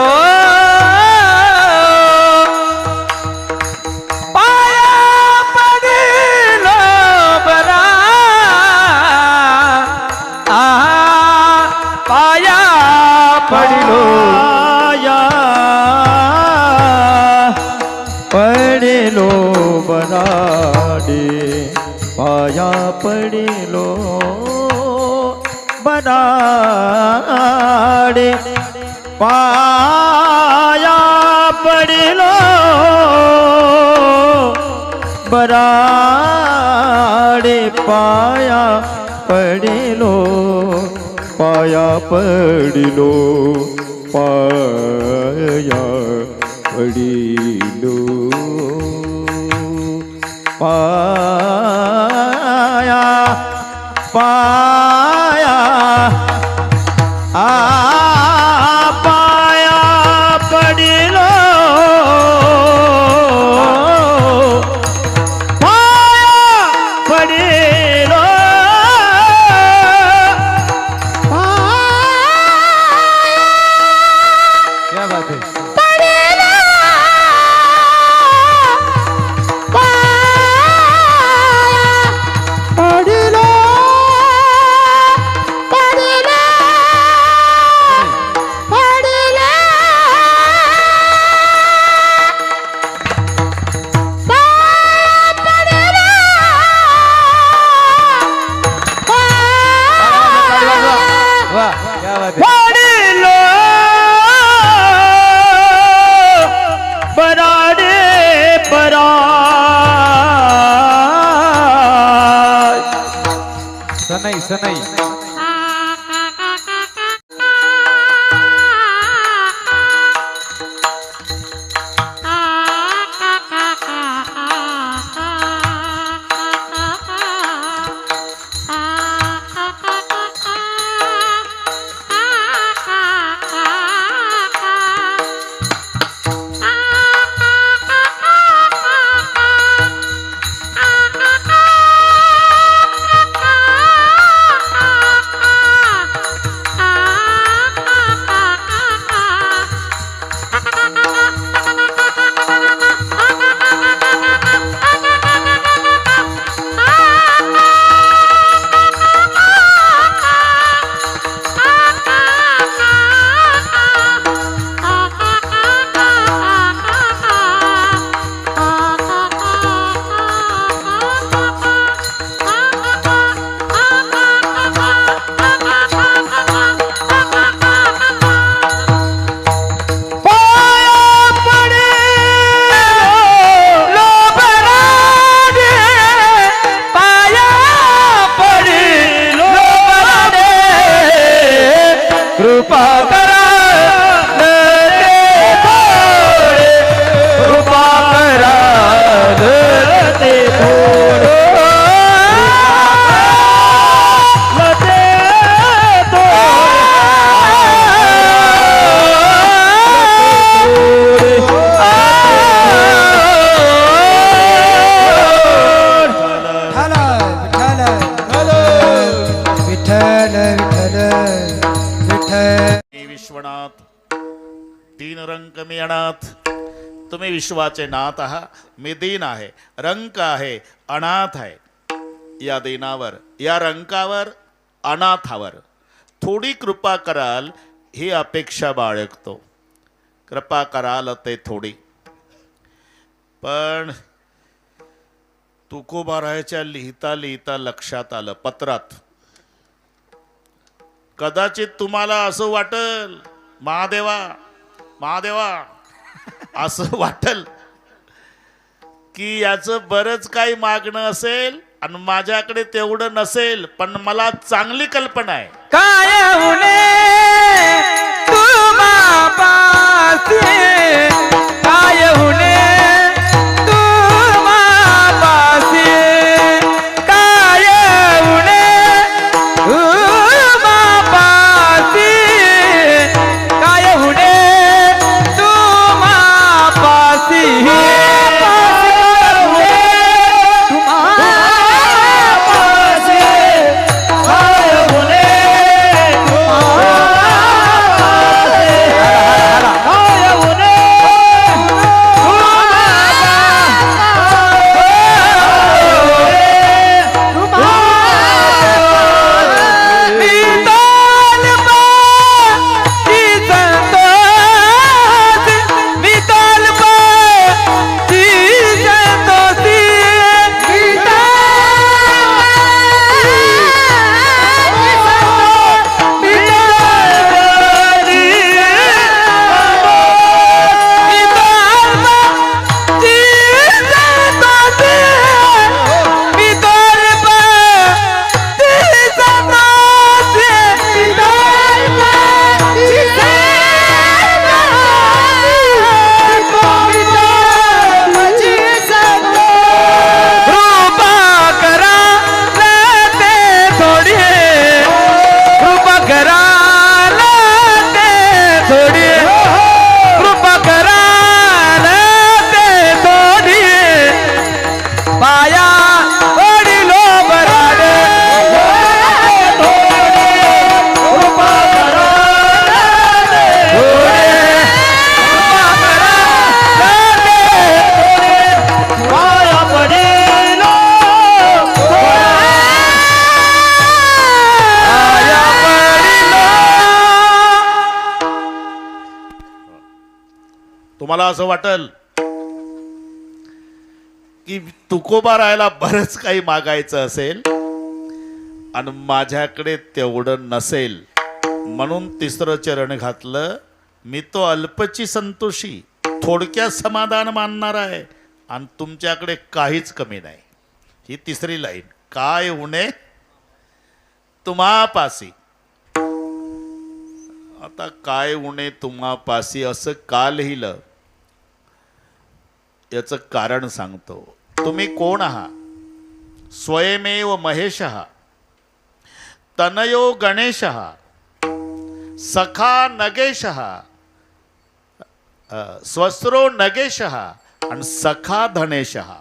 पाया पडिलो बरा, पाया पडिलो, पडिलो बराडे, पाया पडिलो बराडे, पाया पडिलो बराडे, पाया पडिलो, पाया पडिलो, पाया पडिलो, पाया पाया पाया पडिलो, पाया पडिलो, क्या बात है. पडिलो सनई कृपा करा कृपा करा ते विश्वनाथ तीन रंग मी अनाथ. तुम्ही विश्वाचे नाथ आहात. मी दीन आहे, रंक आहे, अनाथ आहे. या दीनावर, या रंकावर, अनाथावर थोडी कृपा कराल ही अपेक्षा बाळगतो. कृपा कराल ते थोडी. पण तुकोबारायच्या लिहिता लिहिता लक्षात आलं पत्रात, कदाचित तुम्हाला असं वाटल महादेवा महादेवा असं वाटल की याचं बरंच काही मागणं असेल आणि माझ्याकडे तेवढं नसेल. पण मला चांगली कल्पना आहे. काय होणे तुम्हा पासी काय होणे तुम्हा पासी काय होणे तुम्हा पासी काय होणे तुम्हा पासी तुम्हाला असं वाटल की तुकोबा राहायला बरंच काही मागायचं असेल आणि माझ्याकडे तेवढं नसेल. म्हणून तिसरं चरण घातलं. मी तो अल्पची संतोषी, थोडक्यात समाधान मानणार आहे आणि तुमच्याकडे काहीच कमी नाही. ही तिसरी लाईन. काय उणे तुम्हापासी. आता काय उणे तुम्हापासी असं का लिहिलं याचं कारण सांगतो. तुम्ही कोण आहात? स्वयमेव महेशः तनयो गणेशः सखा नगेशः स्वस्रो नगेशः आणि सखा धनेशः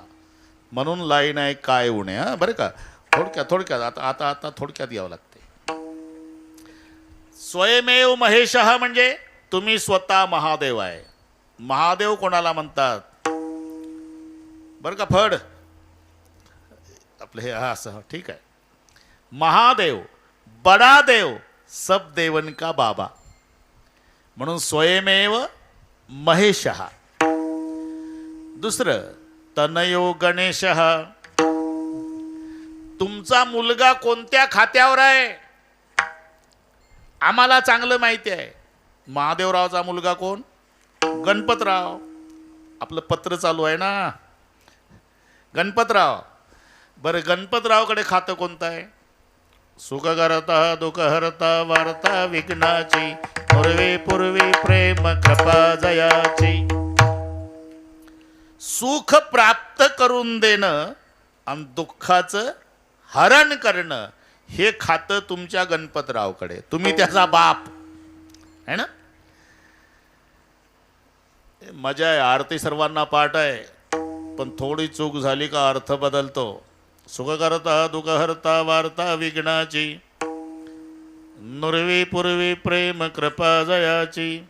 म्हणून लाईन आहे काय उणे. हा बरं का, थोडक्यात आता आता आता थोडक्यात यावं लागते. स्वयमेव महेशः म्हणजे तुम्ही स्वतः महादेव आहे. महादेव कोणाला म्हणतात बरं का? फड आपलं हे हा असं ठीक आहे. महादेव बडा देव सब देवन का बाबा म्हणून स्वयमेव महेशः. दुसरं तनयो गणेशः. तुमचा मुलगा कोणत्या खात्यावर आहे आम्हाला चांगलं माहिती आहे. महादेवरावचा मुलगा कोण? गणपतराव. आपलं पत्र चालू आहे ना, गणपतराव. बरं, गणपतरावकडे खातं कोणतं आहे? सुख करता दुःख हरता वार्ता विघ्नाची पूर्वी पूर्वी प्रेम कृपा जयाची. सुख प्राप्त करून देणं आणि दुःखाचं हरण करणं हे खातं तुमच्या गणपतरावकडे. तुम्ही त्याचा बाप है ना. मजा आहे, आरती सर्वांना पाठ आहे, पण थोडी चूक झाली का अर्थ बदलतो. सुख करता दुःख हरता वार्ता विघ्नाची नुरवी पूर्वी प्रेम कृपा जयाची.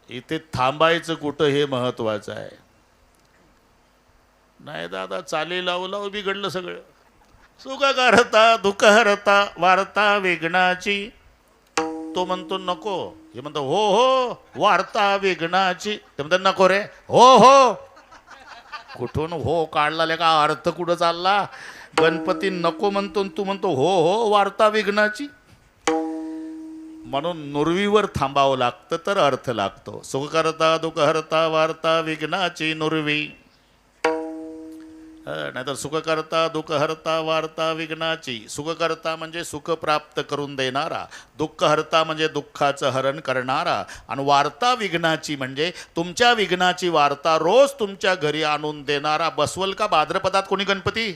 इथे थांबायचं कुठं हे महत्वाचं आहे. नाही दादा चाली लावू लावू बिघडलं सगळं. सुख करता दुःख हरता वार्ता विघ्नाची. तो म्हणतो नको, हे म्हणतो हो हो वार्ता विघ्नाची. ते म्हणतात नको रे, हो हो. कुठून हो काढला का अर्थ कुठं चालला? गणपती नको म्हणतो, तू म्हणतो हो हो वार्ता विघ्नाची. म्हणून नुरवीवर थांबावं लागतं तर अर्थ लागतो. सुख करता दुःख हरता वार्ता विघ्नाची नुरवी. नाहीतर सुख करता दुःख हरता वार्ता विघ्नाची. सुख करता म्हणजे सुख प्राप्त करून देणारा, दुःख हरता म्हणजे दुःखाचं हरण करणारा, आणि वार्ता विघ्नाची म्हणजे तुमच्या विघ्नाची वार्ता रोज तुमच्या घरी आणून देणारा. बसवल का भाद्रपदात कोणी गणपती?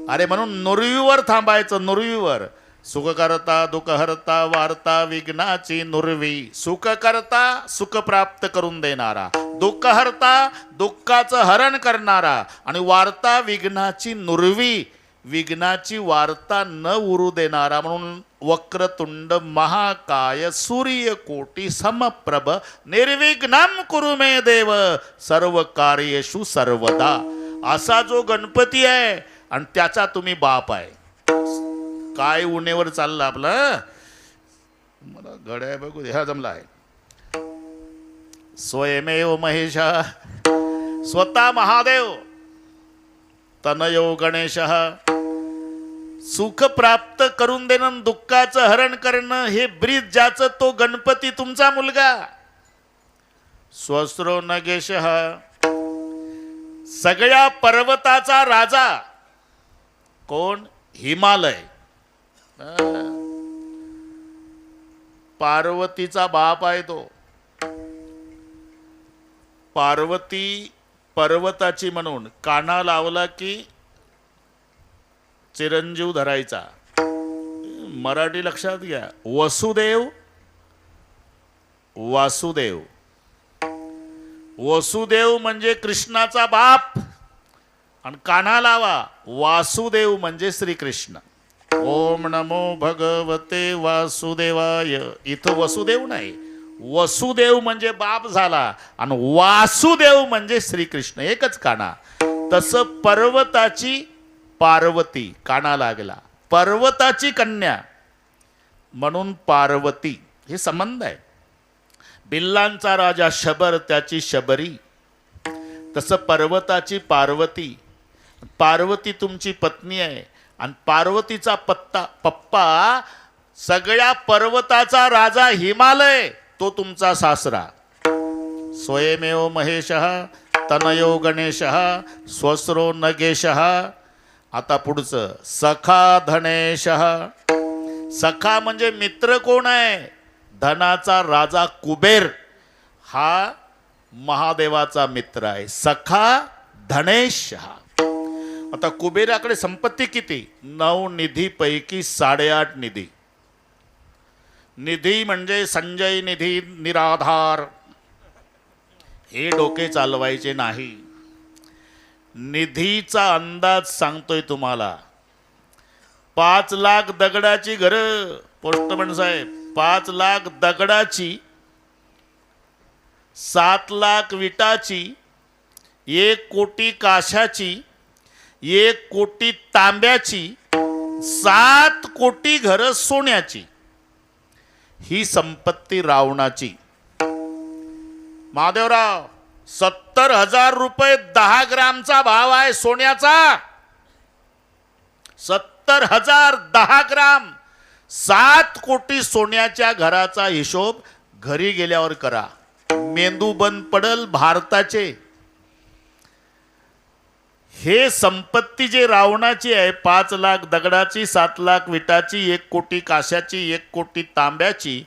अरे म्हणून नुरवीवर थांबायचं, नुरवीवर. सुख करता दुःख हरता वार्ता विघ्नाची नुरवी. सुख करता सुख प्राप्त करून देणारा, दुःख हरता दुःखाचं हरण करणारा, आणि वार्ता विघ्नाची नुरवी, विघ्नाची वार्ता न उरू देणारा. म्हणून वक्रतुंड महाकाय सूर्यकोटी समप्रभ निर्विघ्नं कुरु मे देव सर्व कार्येषु सर्वदा. असा जो गणपती आहे आणि त्याचा तुम्ही बाप आहे. काय उणेवर चाललं आपलं? मला गड्या बघू दे. हा जमला आहे. स्वयमेव महेशः स्वतः महादेव तनयो गणेशः. सुख प्राप्त करून देणं दुःखाचं हरण करणं हे ब्रीद ज्याचं तो गणपती तुमचा मुलगा. स्वस्रो नगेशः सगळ्या पर्वताचा राजा कोण? हिमालय. पार्वतीचा बाप आहे तो. पार्वती पर्वताची म्हणून काना लावला की चिरंजीव धरायचा. मराठी लक्षात घ्या. वसुदेव वासुदेव. वसुदेव म्हणजे कृष्णाचा बाप आणि काना लावा वासुदेव म्हणजे श्रीकृष्ण. ओम नमो भगवते वासुदेवाय. इथं वसुदेव नाही, वसुदेव म्हणजे बाप झाला आणि वासुदेव म्हणजे श्रीकृष्ण, एकच काना. तसं पर्वताची पार्वती काना लागला, पर्वताची कन्या म्हणून पार्वती, हे संबंध आहे. बिल्लांचा राजा शबर त्याची शबरी, तसं पर्वताची पार्वती. पार्वती तुमची पत्नी आहे आणि पार्वतीचा पप्पा सगळ्या पर्वताचा राजा हिमालय, तो तुमचा सासरा. स्वयमेव महेशः तनयो गणेशः स्वस्रो नगेशः. आता पुढचं सखा धनेश. सखा म्हणजे मित्र कोण आहे? धनाचा राजा कुबेर हा महादेवाचा मित्र आहे. सखा धनेश. आता कुबेराकडे संपत्ती किती? 9 निधीपैकी 8.5 निधी. निधी म्हणजे संजय निधी, निराधार, हे डोके चालवायचे नाही. निधीचा अंदाज सांगतोय तुम्हाला. 5 लाख दगडाची घरं, पोस्टमन साहेब, 5 लाख दगडाची, 7 लाख विटाची, 1 कोटी काशाची, 1 कोटी तांब्याची, 7 कोटी घरं सोन्याची, ही संपत्ती रावणाची. महादेवराव, 70,000 रुपये 10 ग्रामचा भाव आहे सोन्याचा. 70,000 10 ग्राम. 7 कोटी सोन्याच्या घराचा हिशोब घरी गेल्यावर करा. मेंदू बंद पडल भारताचे. हे संपत्ती जे रावणाची आहे, 5 लाख दगडाची, 7 लाख विटाची, 1 कोटी काशाची, 1 कोटी तांब्याची,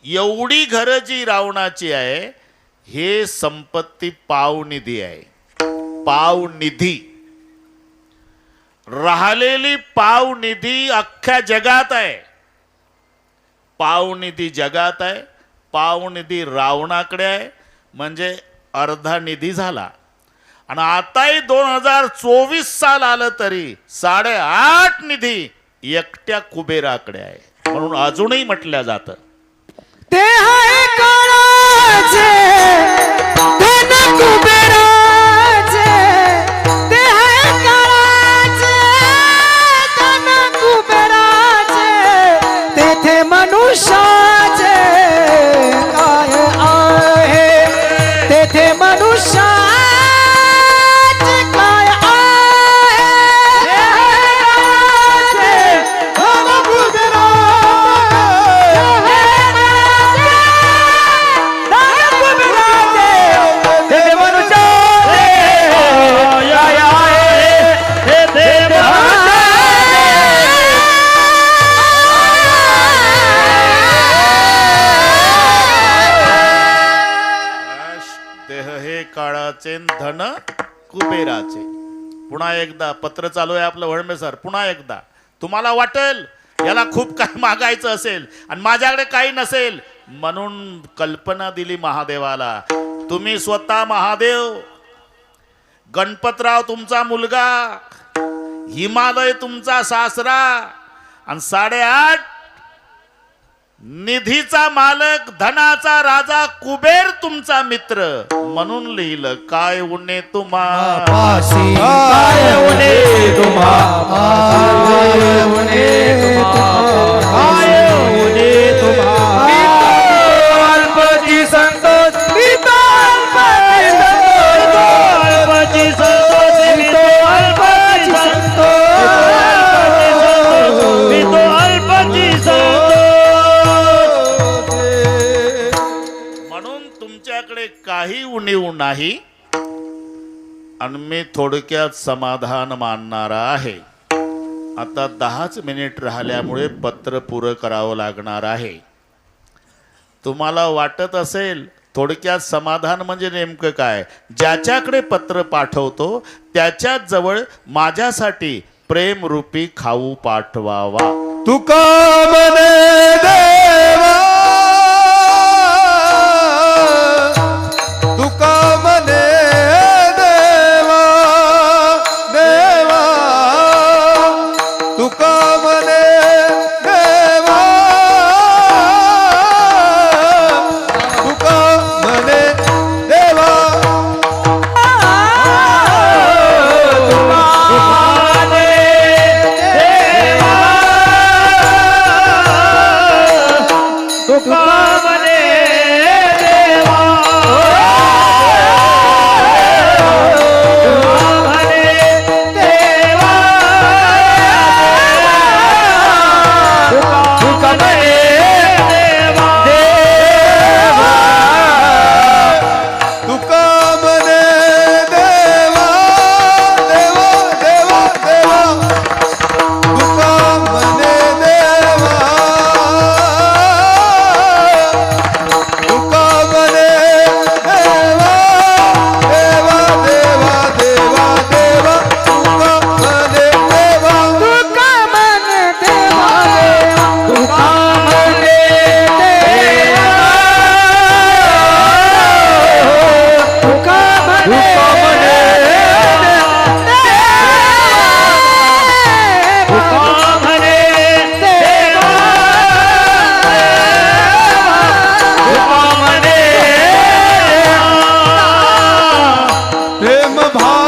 एवढी घरं जी रावणाची आहे, हे संपत्ती पावनिधी आहे. पावनिधी. राहिलेली पावनिधी अख्ख्या जगात आहे. पावनिधी जगात आहे. पावनिधी रावणाकडे आहे, म्हणजे अर्धा निधी झाला. आणि आताही 2024 साल आलं तरी 8.5 निधी एकट्या कुबेराकडे आहे. म्हणून अजूनही म्हटलं जातं ते आहे काळाचे धन कुबेराचे. ते आहे काळाचे धन कुबेराचे. तेथे मनुष्याचे काय आहे? तेथे मनुष्याचे काय आहे? धन देह हे काळाचे धन कुबेराचे. पुन्हा एकदा पत्र चालू आहे आपलं वळमे सर. पुन्हा एकदा तुम्हाला वाटेल याला खूप काही मागायचं असेल आणि माझ्याकडे काही नसेल, म्हणून कल्पना दिली महादेवाला. तुम्ही स्वतः महादेव, गणपतराव तुमचा मुलगा, हिमालय तुमचा सासरा आणि 8.5 निधीचा मालक, धनाचा राजा कुबेर तुमचा मित्र. म्हणून लिहिलं काय उणे तुम्हा पासी काय उणे तुम्हा. काय उणे तुम्हा. काय उणे तुम्हा. अल्पची संतोष अल्पची संतोष अल्पची म्हणून तुमच्याकडे काही उणीव नाही आणि मी थोडक्यात समाधान मानणारा आहे. आता 10च मिनिट राहिल्यामुळे पत्र पुरं करावं लागणार आहे. तुम्हाला वाटत असेल थोडक्यात समाधान म्हणजे नेमकं काय? ज्याच्याकडे पत्र पाठवतो त्याच्याच जवळ माझ्यासाठी प्रेमरूपी खाऊ पाठवावा. तुका मने देवा. तुका मने देवा. देवा तुका मने देवा. तुका मने देवा. तुका मने देवा.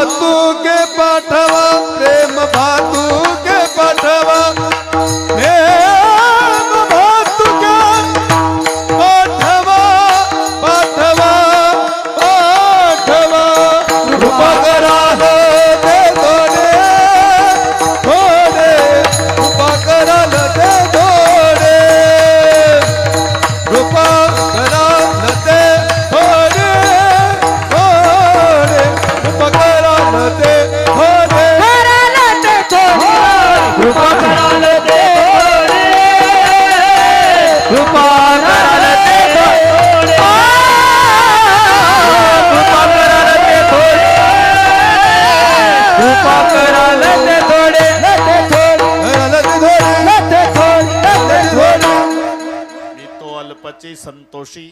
भातुके पाठवा प्रेम भातुके पाठवा प्रेम भातुके पाठवा पाठवा पाठवा कृपा करा दे थोडे थोडे कृपा करा दे थोडे कृपा करा दे थोडे थोडे कृपा करा दे थोडे कृपा करा दे थोडे कृपा करा दे थोडे कृपा करा दे थोडे कृपा करा दे थोडे मी तो अल्पची संतोषी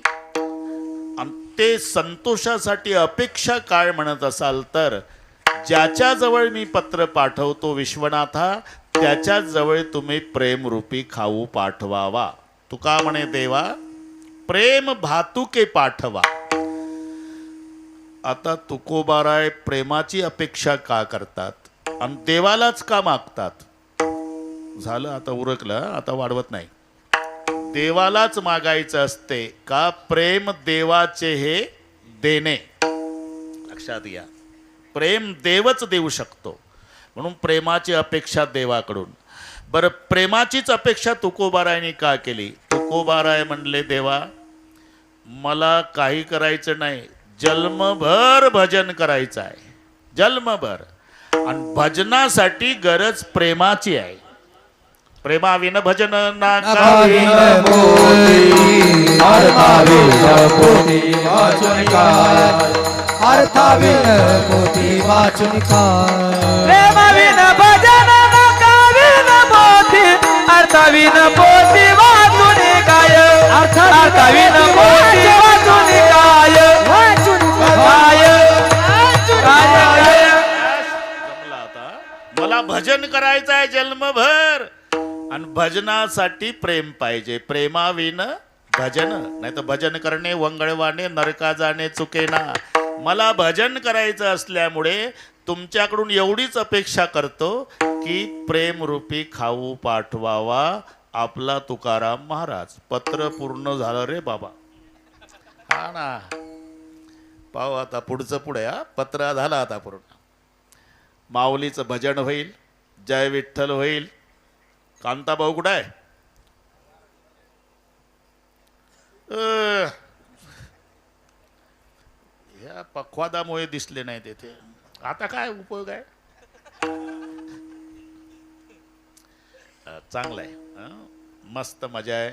आणि ते संतोषासाठी अपेक्षा काय म्हणत असाल तर ज्याच्या जवळ मी पत्र पाठवतो विश्वनाथा त्याच्या जवळ तुम्ही प्रेमरूपी खाऊ पाठवावा. तुका म्हणे देवा प्रेम भातुके पाठवा. आता तुकोबाराय प्रेमाची अपेक्षा का करतात आणि देवालाच का मागतात. झालं आता उरकलं, आता वाढवत नाही. देवालाच मागायचं असते का प्रेम देवाचे हे देणे. लक्षात घ्या प्रेम देवच देऊ शकतो म्हणून प्रेमाची अपेक्षा देवाकडून. बरं प्रेमाचीच अपेक्षा तुकोबारायने का केली. तुकोबाराय म्हणले देवा मला काही करायचं नाही, जन्मभर भजन करायचं आहे, जन्मभर. आणि भजनासाठी गरज प्रेमाची आहे. प्रेमाविन भजन ना अर्थाविन मोती वाचून काय प्रेमाविन भजन नकाविन मोती अर्थाविन पोती वाचून काय अर्थाविन पोती वाचून काय जमला आता. मला भजन करायचं आहे जन्मभर आणि भजनासाठी प्रेम पाहिजे. प्रेमाविन भजन नाही तर भजन करणे वंगळवाने नरका जाणे चुकेना. मला भजन करायचं असल्यामुळे तुमच्याकडून एवढीच अपेक्षा करतो की प्रेमरूपी खाऊ पाठवावा आपला तुकाराम महाराज. पत्र पूर्ण झालं रे बाबा. हा ना पाहू आता पुढचं पुढे. हा पत्र झालं आता पूर्ण. माऊलीचं भजन होईल, जय विठ्ठल होईल. कांताभाऊ कुठं आहे. या पखवादामुळे दिसले नाही तेथे. आता काय उपयोग आहे. चांगलं आहे. मस्त मजा आहे.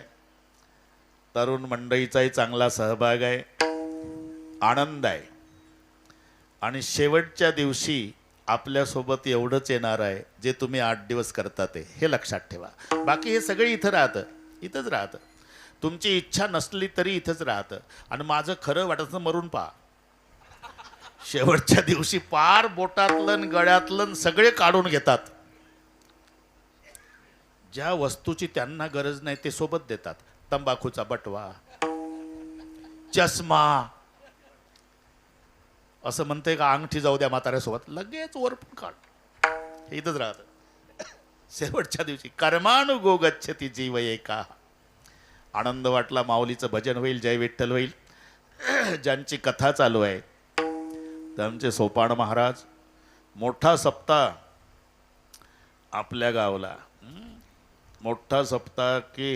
तरुण मंडळीचाही चांगला सहभाग आहे, आनंद आहे. आणि शेवटच्या दिवशी आपल्यासोबत एवढंच येणार आहे जे तुम्ही 8 दिवस करता ते. हे लक्षात ठेवा. बाकी हे सगळे इथं राहतं, इथंच राहतं. तुमची इच्छा नसली तरी इथंच राहतं. आणि माझं खरं वाटतं मरून पहा. शेवटच्या दिवशी पार बोटातलं गळ्यातलं सगळे काढून घेतात. ज्या वस्तूची त्यांना गरज नाही ते सोबत देतात. तंबाखूचा बटवा, चष्मा, असं म्हणते का अंगठी जाऊ द्या म्हाताऱ्यासोबत, लगेच वरपून काढ. हे इथंच राहतं. शेवटच्या दिवशी कर्मानुगो गच्छति जीव एका. आनंद वाटला. माऊलीचं भजन होईल, जय विठ्ठल होईल. ज्यांची कथा चालू आहे त्यांचे सोपान महाराज मोठा सप्ताह आपल्या गावला. मोठा सप्ताह की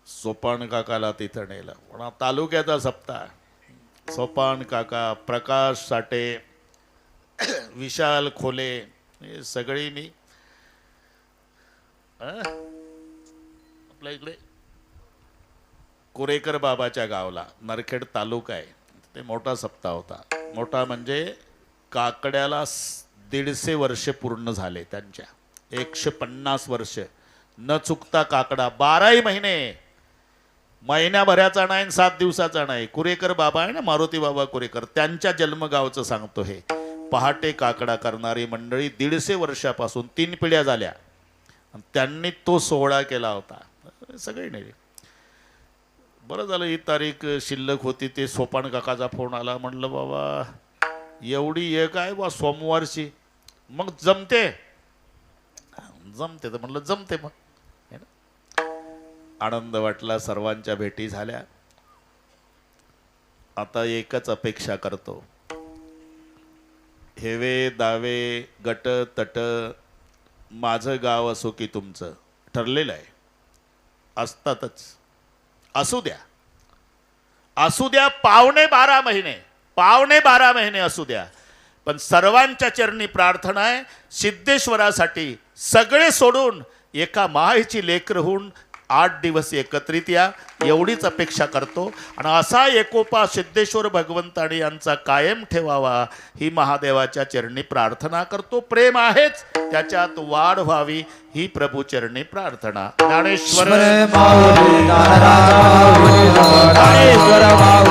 सोपान काकाला तिथं नेलं. पण तालुक्याचा सप्ताह. सोपान काका, प्रकाश साठे, विशाल खोले हे सगळी मी आपल्या इकडे कुरेकर बाबाच्या गावला, नरखेड तालुका आहे, ते मोठा सप्ताह होता. मोठा म्हणजे काकड्याला 150 वर्ष पूर्ण झाले त्यांच्या. 150 वर्ष न चुकता काकडा 12 महिने. महिन्याभराचा नाही, 7 दिवसाचा नाही. कुरेकर बाबा आहे ना, मारुती बाबा कुरेकर, त्यांच्या जन्मगावचं सांगतो हे. पहाटे काकडा करणारी मंडळी 150 वर्षापासून 3 पिढ्या झाल्या. त्यांनी तो सोहळा केला होता. सगळे नाही. बरं झालं ही तारीख शिल्लक होती. ते सोपान काकाचा फोन आला. म्हणलं बाबा एवढी एक आहे बा सोमवारची, मग जमते तर म्हणलं जमते मग. है ना? आनंद वाटला, सर्वांच्या भेटी झाल्या. आता एकच अपेक्षा करतो, हेवे दावे गट तट माझं गाव असो की तुमचं ठरलेलं आहे, असतातच, असू द्या असू द्या. पावणे 12 महिने असू द्या, पण सर्वांच्या चरणी प्रार्थना आहे, सिद्धेश्वरासाठी सगळे सोडून एका मायेची लेकर होऊन 8 दिवस एकत्रित या, एवढीच अपेक्षा करतो. आणि असा एकोपा सिद्धेश्वर भगवंतानी यांचा कायम ठेवावा ही महादेवाच्या चरणी प्रार्थना करतो. प्रेम आहेच, त्याच्यात वाढ व्हावी ही प्रभू चरणी प्रार्थना. ज्ञानेश्वर माऊली ज्ञानराज माऊली ज्ञानेश्वर माऊली